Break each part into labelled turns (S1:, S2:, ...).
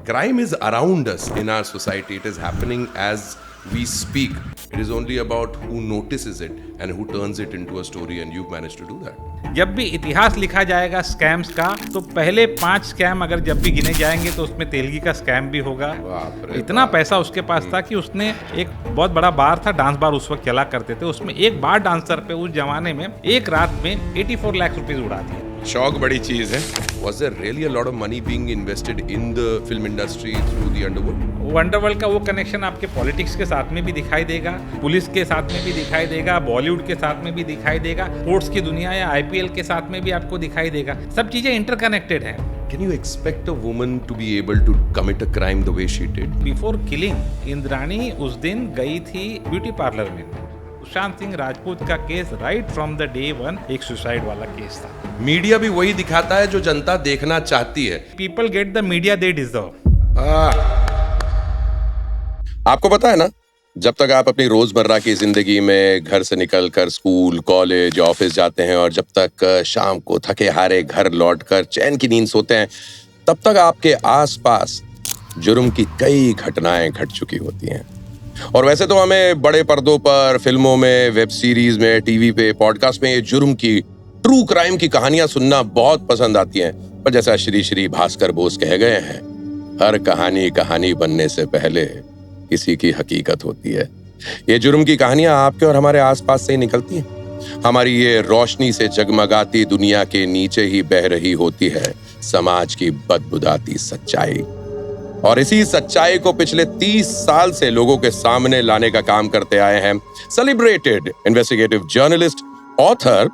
S1: Crime is around us in our society. It is happening as we speak. It is only about who notices it and who turns it into a story, and you've managed to do that.
S2: जब भी इतिहास लिखा जाएगा scams का, तो पहले 5 scam अगर जब भी गिने जाएंगे तो उसमें तेलगी का स्कैम भी होगा। इतना पैसा उसके पास था कि उसने एक बहुत बड़ा बार था, डांस बार उस वक्त चला करते थे, उसमें एक बार डांसर पे उस जमाने में एक रात में 84 लाख रुपए उड़ा दिए।
S1: शौक बड़ी चीज है। Was there really a lot of money being invested in the film industry through the underworld?
S2: Underworld का वो कनेक्शन आपके पॉलिटिक्स के साथ में भी दिखाई देगा, पुलिस के साथ में भी दिखाई देगा, बॉलीवुड के साथ में भी दिखाई देगा, स्पोर्ट्स की दुनिया या आईपीएल के साथ में भी आपको दिखाई देगा। सब चीजें इंटरकनेक्टेड हैं।
S1: Can you expect a woman to be able to commit a crime the way she did?
S2: Before killing Indrani उस दिन गई थी ब्यूटी पार्लर में। सुशांत सिंह राजपूत का case right from the day one एक सुसाइड वाला केस था।
S1: मीडिया भी वही दिखाता है जो जनता देखना चाहती है।
S2: People get the media they deserve.
S1: आपको पता है ना, जब तक आप अपनी रोजमर्रा की जिंदगी में घर से निकलकर स्कूल, कॉलेज, ऑफिस जाते हैं और जब तक शाम को थके हारे घर लौटकर चैन की नींद सोते हैं, तब तक आपके आसपास जुर्म की कई घटनाएं घट चुकी होती हैं। और वैसे तो हमें बड़े पर्दों पर, फिल्मों में, वेब सीरीज में, टीवी पे, पॉडकास्ट में ये जुर्म की, ट्रू क्राइम की कहानियां सुनना बहुत पसंद आती हैं। पर जैसा श्री श्री भास्कर बोस कह गए हैं, हर कहानी कहानी बनने से पहले किसी की हकीकत होती है। ये जुर्म की कहानियां आपके और हमारे आसपास से ही निकलती हैं। हमारी ये रोशनी से जगमगाती दुनिया के नीचे ही बह रही होती है समाज की बदबुदाती सच्चाई। और इसी सच्चाई को पिछले 30 साल से लोगों के सामने लाने का काम करते आए हैं celebrated investigative journalist, author,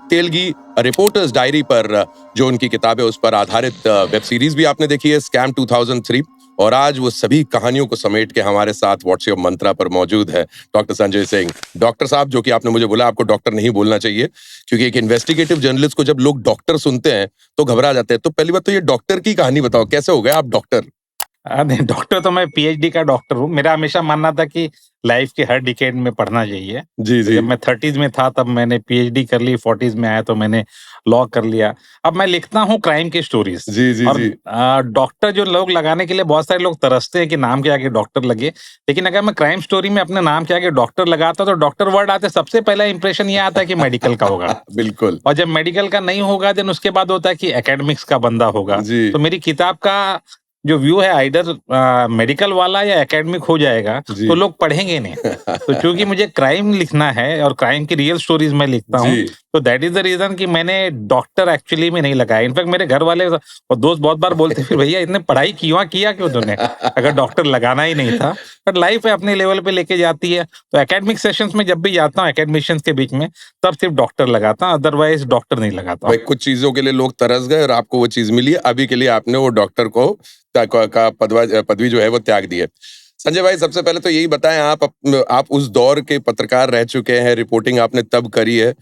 S1: Telgi reporters diary पर जो उनकी किताब है उस पर आधारित वेब सीरीज भी आपने देखी है, स्कैम 2003। और आज वो सभी कहानियों को समेट के हमारे साथ व्हाट्सएप मंत्रा पर मौजूद है डॉक्टर संजय सिंह। डॉक्टर साहब, जो कि आपने मुझे बोला आपको डॉक्टर नहीं बोलना चाहिए, क्योंकि एक इन्वेस्टिगेटिव जर्नलिस्ट को जब लोग डॉक्टर सुनते हैं तो घबरा जाते हैं। तो पहली बात तो ये डॉक्टर की कहानी बताओ, कैसे हो गए आप डॉक्टर?
S2: नहीं, डॉक्टर तो मैं पीएचडी का डॉक्टर हूँ। मेरा हमेशा मानना था कि लाइफ के हर डिकेड में पढ़ना चाहिए।
S1: जी जी।
S2: जब मैं 30s में था तब मैंने पीएचडी कर ली, 40s में आया तो मैंने लॉ कर लिया। अब मैं लिखता हूँ क्राइम की स्टोरीज।
S1: जी जी
S2: और
S1: जी।
S2: डॉक्टर जो लोग लगाने के लिए बहुत सारे लोग तरसते हैं कि नाम के आगे डॉक्टर लगे, लेकिन अगर मैं क्राइम स्टोरी में अपने नाम के आगे डॉक्टर लगाता तो डॉक्टर वर्ड आते सबसे पहला इंप्रेशन ये आता है कि मेडिकल का होगा।
S1: बिल्कुल।
S2: और जब मेडिकल का नहीं होगा देन उसके बाद होता है कि एकेडमिक्स का बंदा होगा।
S1: जी।
S2: तो मेरी किताब का जो व्यू है आइडर मेडिकल वाला या एकेडमिक हो जाएगा तो लोग पढ़ेंगे नहीं। तो चूंकि मुझे क्राइम लिखना है और क्राइम की रियल स्टोरीज मैं लिखता हूँ, तो दैट इज द रीजन कि मैंने डॉक्टर एक्चुअली में नहीं लगाया। इनफैक्ट मेरे घर वाले और दोस्त बहुत बार बोलते फिर भैया इतने पढ़ाई किया क्यों तूने अगर डॉक्टर लगाना ही नहीं था। बट लाइफ है अपने लेवल पे लेके जाती है। तो एकेडमिक सेशंस में जब भी जाता हूँ एकेडमिशियंस के बीच में, तब सिर्फ डॉक्टर लगाता हूँ, अदरवाइज डॉक्टर नहीं लगाता।
S1: भाई कुछ चीजों के लिए लोग तरस गए और आपको वो चीज मिली, अभी के लिए आपने वो डॉक्टर को का पदवी जो है वो त्याग दी है। संजय भाई, सबसे पहले तो यही बताएं, आप उस दौर के पत्रकार रह चुके हैं, रिपोर्टिंग आपने तब करी है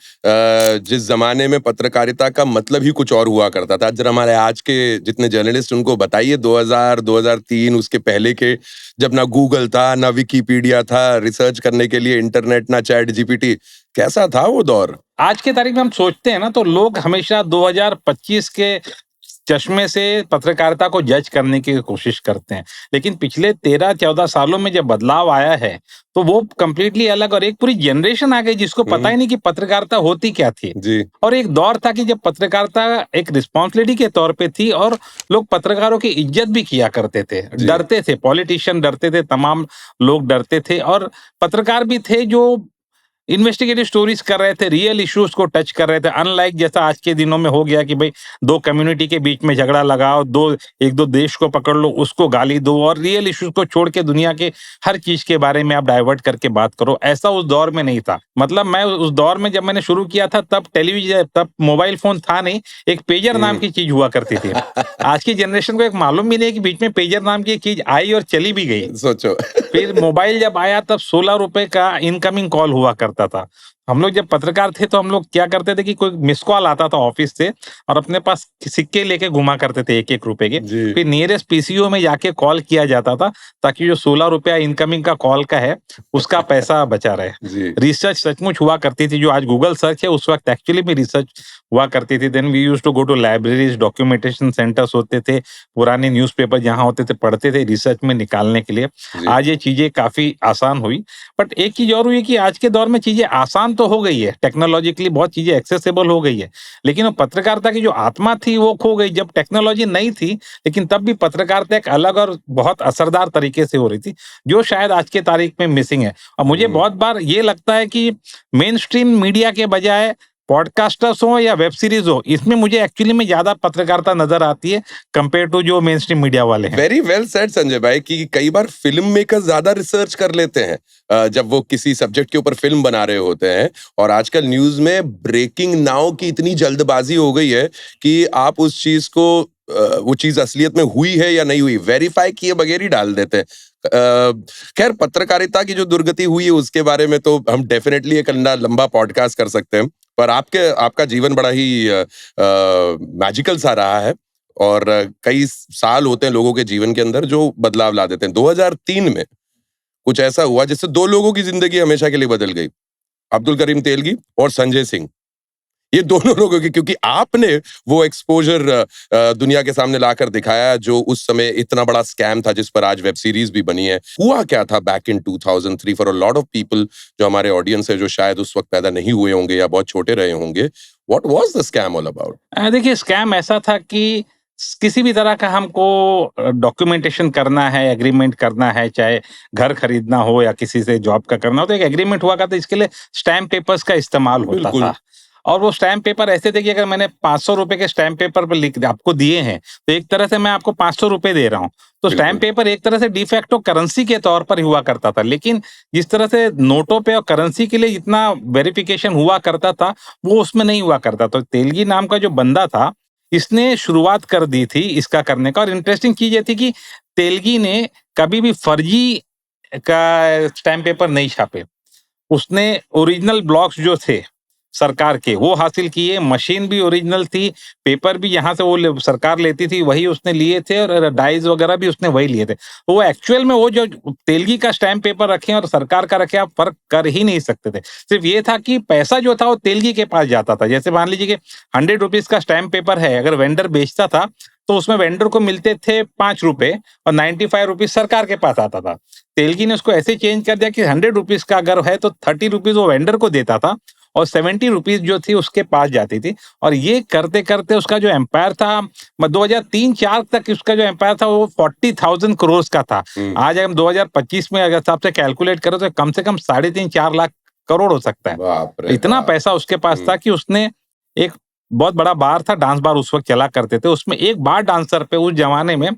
S1: जिस जमाने में पत्रकारिता का मतलब ही कुछ और हुआ करता था। जरा हमारे आज के जितने जर्नलिस्ट उनको बताइए 2000 2003 उसके पहले के, जब ना गूगल था, ना विकिपीडिया था, रिसर्च करने के लिए इंटरनेट, ना चैट जीपीटी, कैसा था वो दौर?
S2: आज के तारीख में हम सोचते हैं ना तो लोग हमेशा 2025 के चश्मे से पत्रकारिता को जज करने की कोशिश करते हैं, लेकिन पिछले 13-14 सालों में जब बदलाव आया है तो वो कंप्लीटली अलग, और एक पूरी जनरेशन आ गई जिसको पता ही नहीं कि पत्रकारिता होती क्या थी
S1: जी।
S2: और एक दौर था कि जब पत्रकारिता एक रिस्पॉन्सिबिलिटी के तौर पे थी और लोग पत्रकारों की इज्जत भी किया करते थे, डरते थे, पॉलिटिशियन डरते थे, तमाम लोग डरते थे, और पत्रकार भी थे जो इन्वेस्टिगेटिव स्टोरीज कर रहे थे, रियल इश्यूज को टच कर रहे थे। अनलाइक जैसा आज के दिनों में हो गया कि भाई 2 कम्युनिटी के बीच में झगड़ा लगाओ, एक दो देश को पकड़ लो, उसको गाली दो, और रियल इश्यूज को छोड़ के दुनिया के हर चीज के बारे में आप डाइवर्ट करके बात करो। ऐसा उस दौर में नहीं था। मतलब मैं उस दौर में जब मैंने शुरू किया था तब टेलीविजन, तब मोबाइल फोन था नहीं, एक पेजर नाम की चीज हुआ करती थी। आज की जनरेशन को एक मालूम भी नहीं कि बीच में पेजर नाम की चीज आई और चली भी गई।
S1: सोचो।
S2: फिर मोबाइल जब आया तब 16 रुपए का इनकमिंग कॉल हुआ करता था। हम लोग जब पत्रकार थे तो हम लोग क्या करते थे कि कोई मिस कॉल आता था ऑफिस से और अपने पास सिक्के लेके घुमा करते थे 1-1 रुपए के।
S1: जी,
S2: फिर नियरेस्ट पीसीओ में जाके कॉल किया जाता था ताकि जो 16 रुपया इनकमिंग का कॉल का है, उसका पैसा बचा रहे।
S1: जी,
S2: रिसर्च सचमुच हुआ करती थी, जो आज गूगल सर्च है उस वक्त एक्चुअली में रिसर्च हुआ करती थी। Then we used to go to libraries, documentation centers होते थे, पुराने न्यूज़पेपर जहाँ होते थे पढ़ते थे रिसर्च में निकालने के लिए।
S1: जी।
S2: आज ये चीज़ें काफ़ी आसान हुई। बट एक चीज और हुई कि आज के दौर में चीजें आसान तो हो गई है, टेक्नोलॉजिकली बहुत चीजें एक्सेसिबल हो गई है, लेकिन वो पत्रकारिता की जो आत्मा थी वो खो गई। जब टेक्नोलॉजी नहीं थी, लेकिन तब भी पत्रकारिता एक अलग और बहुत असरदार तरीके से हो रही थी, जो शायद आज के तारीख में मिसिंग है। और मुझे
S1: हुँ।
S2: बहुत बार ये लगता है कि मेन स्ट्रीम मीडिया के बजाय पॉडकास्टर्स हो या वेब सीरीज हो, इसमें मुझे एक्चुअली में ज्यादा पत्रकारिता नजर आती है कंपेयर टू जो मेन स्ट्रीम मीडिया वाले हैं।
S1: वेरी वेल सेड संजय भाई कि कई बार फिल्म मेकर ज्यादा रिसर्च कर लेते हैं जब वो किसी सब्जेक्ट के ऊपर फिल्म बना रहे होते हैं। और आजकल न्यूज में ब्रेकिंग नाउ की इतनी जल्दबाजी हो गई है कि आप उस चीज को वो चीज असलियत में हुई है या नहीं हुई वेरीफाई किए बगैर ही डाल देते हैं। खैर, पत्रकारिता की जो दुर्गति हुई है उसके बारे में तो हम डेफिनेटली एक लंबा पॉडकास्ट कर सकते हैं। पर आपका जीवन बड़ा ही मैजिकल सा रहा है और कई साल होते हैं लोगों के जीवन के अंदर जो बदलाव ला देते हैं। 2003 में कुछ ऐसा हुआ जिससे दो लोगों की जिंदगी हमेशा के लिए बदल गई, अब्दुल करीम तेलगी और संजय सिंह। ये दोनों लोगों की, क्योंकि आपने वो एक्सपोजर दुनिया के सामने लाकर दिखाया जो उस समय इतना बड़ा स्कैम था जिस पर आज वेब सीरीज भी बनी है। हुआ क्या था back in 2003 for a lot of people जो हमारे ऑडियंस है जो शायद उस वक्त पैदा नहीं हुए होंगे या बहुत छोटे रहे होंगे। What was the scam all about?
S2: देखिए, स्कैम ऐसा था कि किसी भी तरह का हमको डॉक्यूमेंटेशन करना है, एग्रीमेंट करना है, चाहे घर खरीदना हो या किसी से जॉब का करना हो, तो एक एग्रीमेंट हुआ करता, इसके लिए स्टैम्प पेपर्स का इस्तेमाल होता
S1: बिल्कुल।
S2: था। और वो स्टैम्प पेपर ऐसे थे कि अगर मैंने 500 रुपए के स्टैम्प पेपर पे लिख आपको दिए हैं, तो एक तरह से मैं आपको 500 रुपए दे रहा हूँ। तो स्टैम्प
S1: बिल्कुल।
S2: पेपर एक तरह से डिफैक्टो करेंसी के तौर पर हुआ करता था। लेकिन जिस तरह से नोटों पे और करेंसी के लिए जितना वेरिफिकेशन हुआ करता था, वो उसमें नहीं हुआ करता। तो तेलगी नाम का जो बंदा था, इसने शुरुआत कर दी थी इसका करने का। और इंटरेस्टिंग चीज ये थी कि तेलगी ने कभी भी फर्जी का स्टैम्प पेपर नहीं छापे। उसने ओरिजिनल ब्लॉक्स जो थे सरकार के वो हासिल किए, मशीन भी ओरिजिनल थी, पेपर भी यहाँ से वो सरकार लेती थी वही उसने लिए थे, और डाइज वगैरह भी उसने वही लिए थे। तो वो एक्चुअल में वो जो तेलगी का स्टैम्प पेपर रखे और सरकार का रखे, आप फर्क कर ही नहीं सकते थे। सिर्फ ये था कि पैसा जो था वो तेलगी के पास जाता था। जैसे मान लीजिए कि 100 रुपीज का स्टैम्प पेपर है, अगर वेंडर बेचता था तो उसमें वेंडर को मिलते थे 5 रुपए और 95 रुपीज सरकार के पास आता था। तेलगी ने उसको ऐसे चेंज कर दिया कि 100 रुपीज का अगर है तो 30 रुपीज वो वेंडर को देता था और 70 रुपीज जो थी उसके पास जाती थी। और ये करते करते उसका जो एम्पायर था, 2003-4 तक उसका जो एम्पायर था वो 40,000 करोड़ का था।
S1: हम्म।
S2: आज हम 2025 में अगर हिसाब से कैलकुलेट करो तो कम से कम 3.5-4 लाख करोड़ हो सकता है।
S1: बाप रे
S2: इतना
S1: बाप।
S2: पैसा उसके पास था कि उसने एक बहुत बड़ा बार था, डांस बार उस वक्त चला करते थे, उसमें एक बार डांसर पे उस जमाने में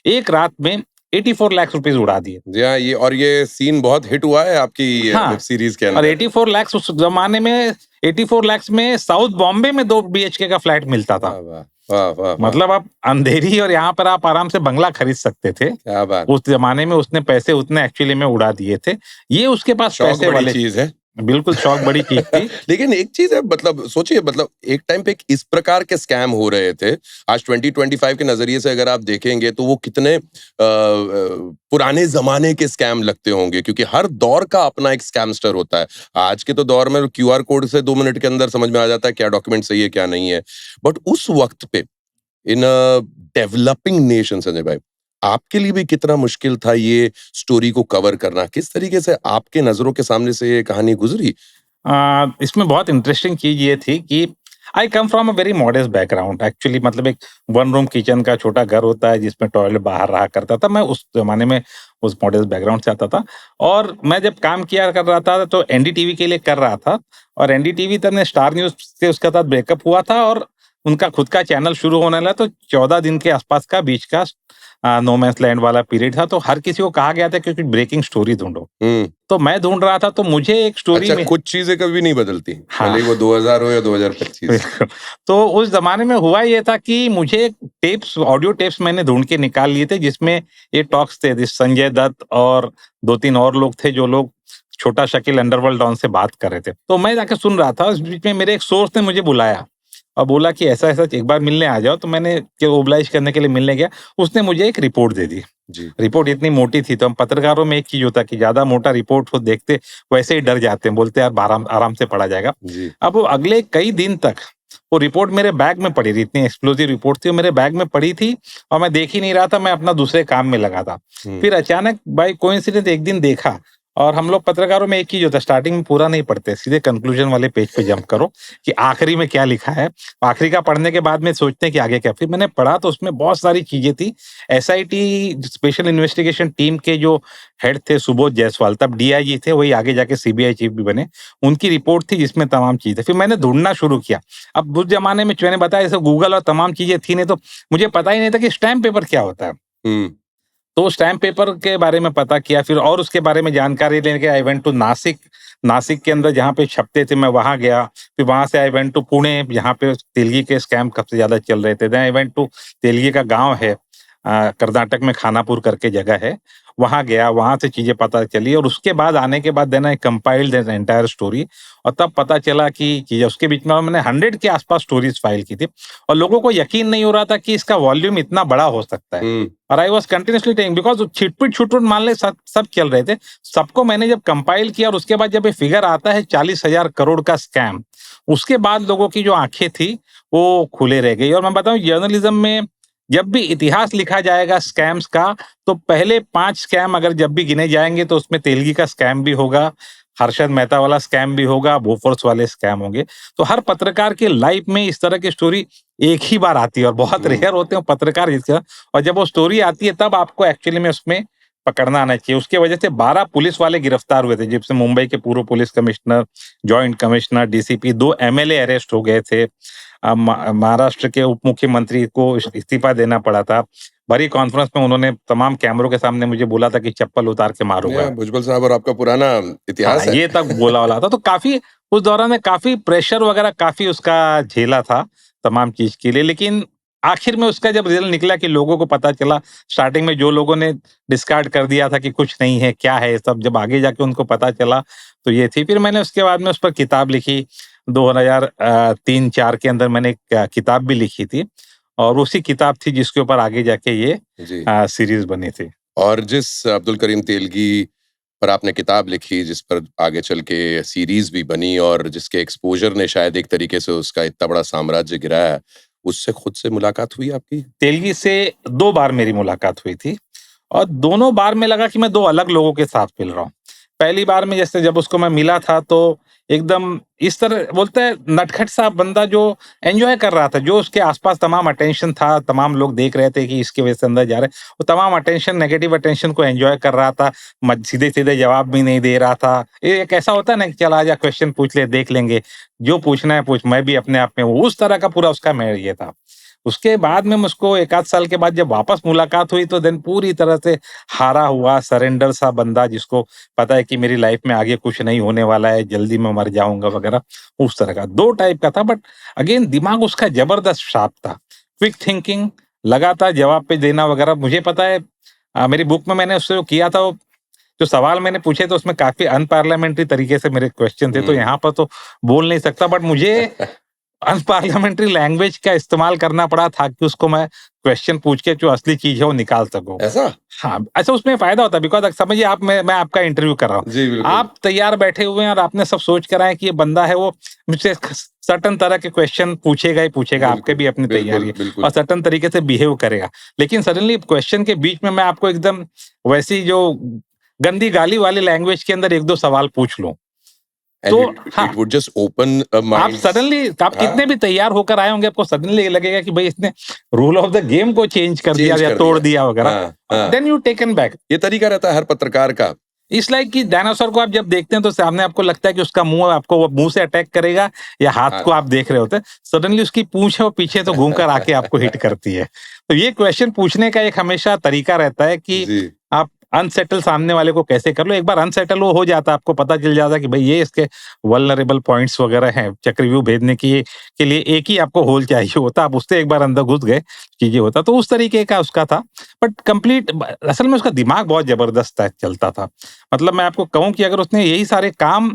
S2: एक रात में 84 लाख रुपीस उड़ा दिए।
S1: जी हाँ, ये सीन बहुत हिट हुआ है आपकी
S2: हाँ,
S1: वेब सीरीज के
S2: और
S1: अंदर।
S2: 84 लाख उस जमाने में, 84 लाख में साउथ बॉम्बे में 2 बीएचके का फ्लैट मिलता
S1: वाह
S2: था।
S1: वाह वाह वाह वाह।
S2: मतलब आप अंधेरी और यहाँ पर आप आराम से बंगला खरीद सकते थे।
S1: क्या बात।
S2: उस जमाने में उसने पैसे उतने एक्चुअली में उड़ा दिए थे। ये उसके पास
S1: शौक
S2: पैसे
S1: बड़ी
S2: वाले,
S1: चीज है।
S2: बिल्कुल शौक बड़ी चीज थी।
S1: लेकिन एक चीज है, मतलब सोचिए, मतलब एक टाइम पे इस प्रकार के स्कैम हो रहे थे। आज 2025 के नजरिए से अगर आप देखेंगे तो वो कितने पुराने जमाने के स्कैम लगते होंगे, क्योंकि हर दौर का अपना एक स्कैमस्टर होता है। आज के तो दौर में क्यूआर कोड से 2 मिनट के अंदर समझ में आ जाता है क्या डॉक्यूमेंट सही है क्या नहीं है। बट उस वक्त पे इन डेवलपिंग नेशन, संजय भाई, आपके लिए भी कितना मुश्किल था ये स्टोरी को कवर करना? किस तरीके से आपके नजरों के सामने से ये कहानी गुजरी?
S2: इसमें बहुत इंटरेस्टिंग चीज ये थी कि I come from a very modest background actually. मतलब एक 1 रूम किचन का छोटा घर होता है जिसमें टॉयलेट बाहर रहा करता था। मैं उस जमाने में उस मॉडेस्ट बैकग्राउंड से आता था, और मैं जब काम किया कर रहा था तो एनडीटीवी के लिए कर रहा था। और एनडीटीवी तब ने स्टार न्यूज से उसके साथ ब्रेकअप हुआ था और उनका खुद का चैनल शुरू होने लगा। तो 14 दिन के आसपास का बीच का नो मैंस लैंड वाला पीरियड था। तो हर किसी को कहा गया था कि ब्रेकिंग स्टोरी ढूंढो।
S1: हम्म।
S2: तो मैं ढूंढ रहा था, तो मुझे एक स्टोरी
S1: अच्छा,
S2: में,
S1: कुछ चीजें कभी नहीं बदलती,
S2: हाँ,
S1: भले ही वो 2000 हो या 2025।
S2: बिल्कुल। तो उस जमाने में हुआ ये था कि मुझे टेप्स, ऑडियो टेप्स मैंने ढूंढ के निकाल लिए थे जिसमें ये टॉक्स थे। संजय दत्त और 2-3 और लोग थे जो लोग छोटा शकील अंडरवर्ल्ड डॉन से बात कर रहे थे, तो मैं जाके सुन रहा था। उस बीच में मेरे एक सोर्स ने मुझे बुलाया और बोला कि ऐसा ऐसा एक बार मिलने आ जाओ, तो मैंने ओबलाइज करने के लिए मिलने गया। उसने मुझे एक रिपोर्ट दे दी।
S1: जी।
S2: रिपोर्ट इतनी मोटी थी, तो हम पत्रकारों में एक चीज होता है कि ज्यादा मोटा रिपोर्ट को देखते वैसे ही डर जाते हैं, बोलते हैं यार आराम आराम से पढ़ा जाएगा।
S1: जी।
S2: अब वो अगले कई दिन तक वो रिपोर्ट मेरे बैग में पड़ी रही, इतनी एक्सप्लोसिव रिपोर्ट थी, वो मेरे बैग में पड़ी थी और मैं देख ही नहीं रहा था, मैं अपना दूसरे काम में लगा था। फिर अचानक बाय कोइंसिडेंस एक दिन देखा, और हम लोग पत्रकारों में एक चीज होता है, स्टार्टिंग में पूरा नहीं पढ़ते, सीधे कंक्लूजन वाले पेज पे जंप करो कि आखिरी में क्या लिखा है। आखिरी का पढ़ने के बाद में सोचते हैं कि आगे क्या। फिर मैंने पढ़ा तो उसमें बहुत सारी चीजें थी। एसआईटी स्पेशल इन्वेस्टिगेशन टीम के जो हेड थे सुबोध जायसवाल, तब डीआईजी थे, वही आगे जाके सीबीआई चीफ भी बने, उनकी रिपोर्ट थी जिसमें तमाम चीजें। फिर मैंने ढूंढना शुरू किया। अब उस जमाने में मैंने बताया जैसे गूगल और तमाम चीजें थी नहीं, तो मुझे पता ही नहीं था कि स्टैम्प पेपर क्या होता है। तो स्टैम्प पेपर के बारे में पता किया, फिर और उसके बारे में जानकारी लेने के I went to Nashik. Nashik के अंदर जहाँ पे छपते थे मैं वहां गया। फिर वहां से आई वेंट टू पुणे, जहाँ पे तेलगी के स्कैम सबसे ज्यादा चल रहे थे। Then I went to Telgi का गांव है कर्नाटक में, खानापुर करके जगह है, वहां गया, वहां से चीजें पता चली। और उसके बाद आने के बाद then I compiled an entire story, और तब पता चला कि चीजें उसके बीच में मैंने 100 के आसपास स्टोरीज फाइल की थी, और लोगों को यकीन नहीं हो रहा था कि इसका वॉल्यूम इतना बड़ा हो सकता है। और I was continuously taking, because छिटपुट छुटपुट मान ले सब चल रहे थे, सबको मैंने जब कंपाइल किया और उसके बाद जब ये फिगर आता है 40,000 करोड़ का स्कैम, उसके बाद लोगों की जो आंखें थी वो खुले रह गई। और मैं बताऊं, जर्नलिज्म में जब भी इतिहास लिखा जाएगा स्कैम्स का, तो पहले 5 स्कैम अगर जब भी गिने जाएंगे तो उसमें तेलगी का स्कैम भी होगा, हर्षद मेहता वाला स्कैम भी होगा, बोफोर्स वाले स्कैम होंगे। तो हर पत्रकार के लाइफ में इस तरह की स्टोरी एक ही बार आती है, और बहुत रेयर होते हैं पत्रकार जिसका, और जब वो स्टोरी आती है तब आपको एक्चुअली में उसमें पकड़ना आना चाहिए। उसके वजह से 12 पुलिस वाले गिरफ्तार हुए थे, जिसमें मुंबई के पूर्व police commissioner, joint commissioner, DCP, 2 MLA arrest हो गए थे। महाराष्ट्र के उप मुख्यमंत्री को इस्तीफा देना पड़ा था। बड़ी कॉन्फ्रेंस में उन्होंने तमाम कैमरों के सामने मुझे बोला था कि चप्पल उतार के मारूंगा।
S1: भुजबल साहब, और आपका पुराना इतिहास है।
S2: ये तक बोला वाला था, तो काफी उस दौरान में काफी प्रेशर वगैरह काफी उसका झेला था तमाम चीज के लिए। लेकिन आखिर में उसका जब रिजल्ट निकला कि लोगों को पता चला, स्टार्टिंग में जो लोगों ने डिस्कार्ड कर दिया था कि कुछ नहीं है, क्या है सब, जब आगे जाके उनको पता चला तो ये थी। फिर मैंने उसके बाद में उस पर किताब लिखी। 2003-4 के अंदर मैंने एक किताब भी लिखी थी, और उसी किताब थी जिसके ऊपर आगे जाके ये सीरीज बनी थी।
S1: और जिस अब्दुल करीम तेलगी पर आपने किताब लिखी, जिस पर आगे चल के सीरीज भी बनी, और जिसके एक्सपोजर ने शायद एक तरीके से उसका इतना बड़ा साम्राज्य गिराया, उससे खुद से मुलाकात हुई आपकी?
S2: तेलगी से 2 बार मेरी मुलाकात हुई थी, और दोनों बार में लगा कि मैं 2 अलग लोगों के साथ मिल रहा हूँ। पहली बार में जैसे जब उसको मैं मिला था तो एकदम इस तरह बोलते हैं नटखट सा बंदा जो एंजॉय कर रहा था, जो उसके आसपास तमाम अटेंशन था, तमाम लोग देख रहे थे कि इसकी वजह से अंदर जा रहे, वो तमाम अटेंशन, नेगेटिव अटेंशन को एंजॉय कर रहा था। सीधे सीधे जवाब भी नहीं दे रहा था। ये एक ऐसा होता है ना कि चल आजा क्वेश्चन पूछ ले, देख लेंगे, जो पूछना है पूछ, मैं भी अपने आप में उस तरह का पूरा उसका मैं ये था। उसके बाद में मुझको 1 आध साल के बाद जब वापस मुलाकात हुई तो देन पूरी तरह से हारा हुआ, सरेंडर सा बंदा, जिसको पता है कि मेरी लाइफ में आगे कुछ नहीं होने वाला है, जल्दी मैं मर जाऊंगा वगैरह, उस तरह का 2 टाइप का था। बट अगेन दिमाग उसका जबरदस्त शार्प था, क्विक थिंकिंग, लगातार जवाब पे देना वगैरह। मुझे पता है मेरी बुक में मैंने उससे किया था, जो सवाल मैंने पूछे तो उसमें काफी अनपार्लियामेंट्री तरीके से मेरे क्वेश्चन थे, तो यहाँ पर तो बोल नहीं सकता, बट मुझे अनपार्लियामेंट्री लैंग्वेज का इस्तेमाल करना पड़ा ताकि उसको मैं क्वेश्चन पूछ के जो असली चीज है वो निकाल सकूं।
S1: ऐसा?
S2: हाँ, अच्छा, उसमें फायदा होता है, बिकॉज समझिए आप, मैं आपका इंटरव्यू कर रहा हूँ, आप तैयार बैठे हुए हैं और आपने सब सोच कर आए कि ये बंदा है, वो मुझसे सर्टन तरह के क्वेश्चन पूछेगा ही पूछेगा, आपके भी अपनी तैयारी है और सर्टन तरीके से बिहेव करेगा। लेकिन सडनली क्वेश्चन के बीच में मैं आपको एकदम वैसी जो गंदी गाली वाली लैंग्वेज के अंदर 1-2 सवाल पूछ लूं, तो हाँ,
S1: it would just open a mind.
S2: आप सडनली, आप कितने भी तैयार होकर आए होंगे, आपको सडनली लगेगा कि भाई इसने रूल ऑफ द गेम को चेंज कर दिया या तोड़ दिया वगैरह, देन यू टेकन बैक।
S1: ये तरीका रहता है हर पत्रकार का।
S2: इस लाइक कि डायनासोर को आप जब देखते हैं तो सामने आपको लगता है कि उसका मुंह आपको मुंह से अटैक करेगा, या हाथ को आप देख रहे होते हैं, सडनली उसकी पूंछ है वो पीछे तो घूम कर आके आपको हिट करती है। तो ये क्वेश्चन पूछने का एक हमेशा तरीका रहता है कि आप अनसेटल सामने वाले को कैसे कर लो। एक बार अनसेटल वो हो जाता, आपको पता चल जाता कि भाई ये इसके वल्नरेबल पॉइंट्स वगैरह हैं, चक्रव्यूह भेदने के लिए एक ही आपको होल चाहिए होता, आप उससे एक बार अंदर घुस गए, चीजें होता। तो उस तरीके का उसका था, बट कंप्लीट असल में उसका दिमाग बहुत जबरदस्त चलता था। मतलब मैं आपको कहूं कि अगर उसने यही सारे काम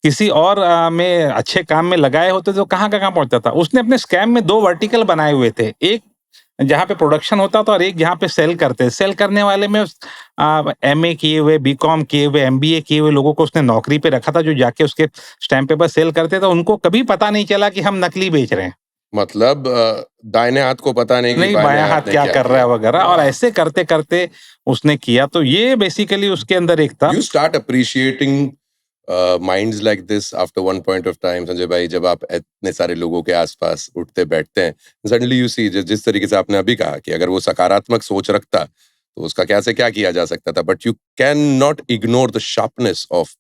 S2: किसी और में अच्छे काम में लगाए होते तो कहाँ का कहाँ पहुंचता था। उसने अपने स्कैम में 2 वर्टिकल बनाए हुए थे, एक जहाँ पे प्रोडक्शन होता था और एक जहाँ पे सेल करते। सेल करने वाले में एमए किए हुए, बीकॉम किए हुए, एमबीए किए हुए लोगों को उसने नौकरी पे रखा था, जो जाके उसके स्टैम्प पेपर सेल करते थे। उनको कभी पता नहीं चला कि हम नकली बेच रहे हैं,
S1: मतलब दाहिने हाथ को पता नहीं कि
S2: नहीं
S1: बाएं
S2: बायां हाथ
S1: हाथ ने
S2: क्या
S1: क्या
S2: कर रहा
S1: किया।
S2: है वगैरह, और
S1: वाह।
S2: ऐसे करते करते उसने किया। तो ये बेसिकली उसके अंदर एक था।
S1: You start appreciating minds like this after one point of time, Sanjay भाई, जब आप इतने सारे लोगों के आसपास उठते बैठते हैं, suddenly you see जिस तरीके से आपने अभी कहा कि अगर वो सकारात्मक सोच रखता तो उसका क्या से क्या किया जा सकता था, but you can not ignore the sharpness of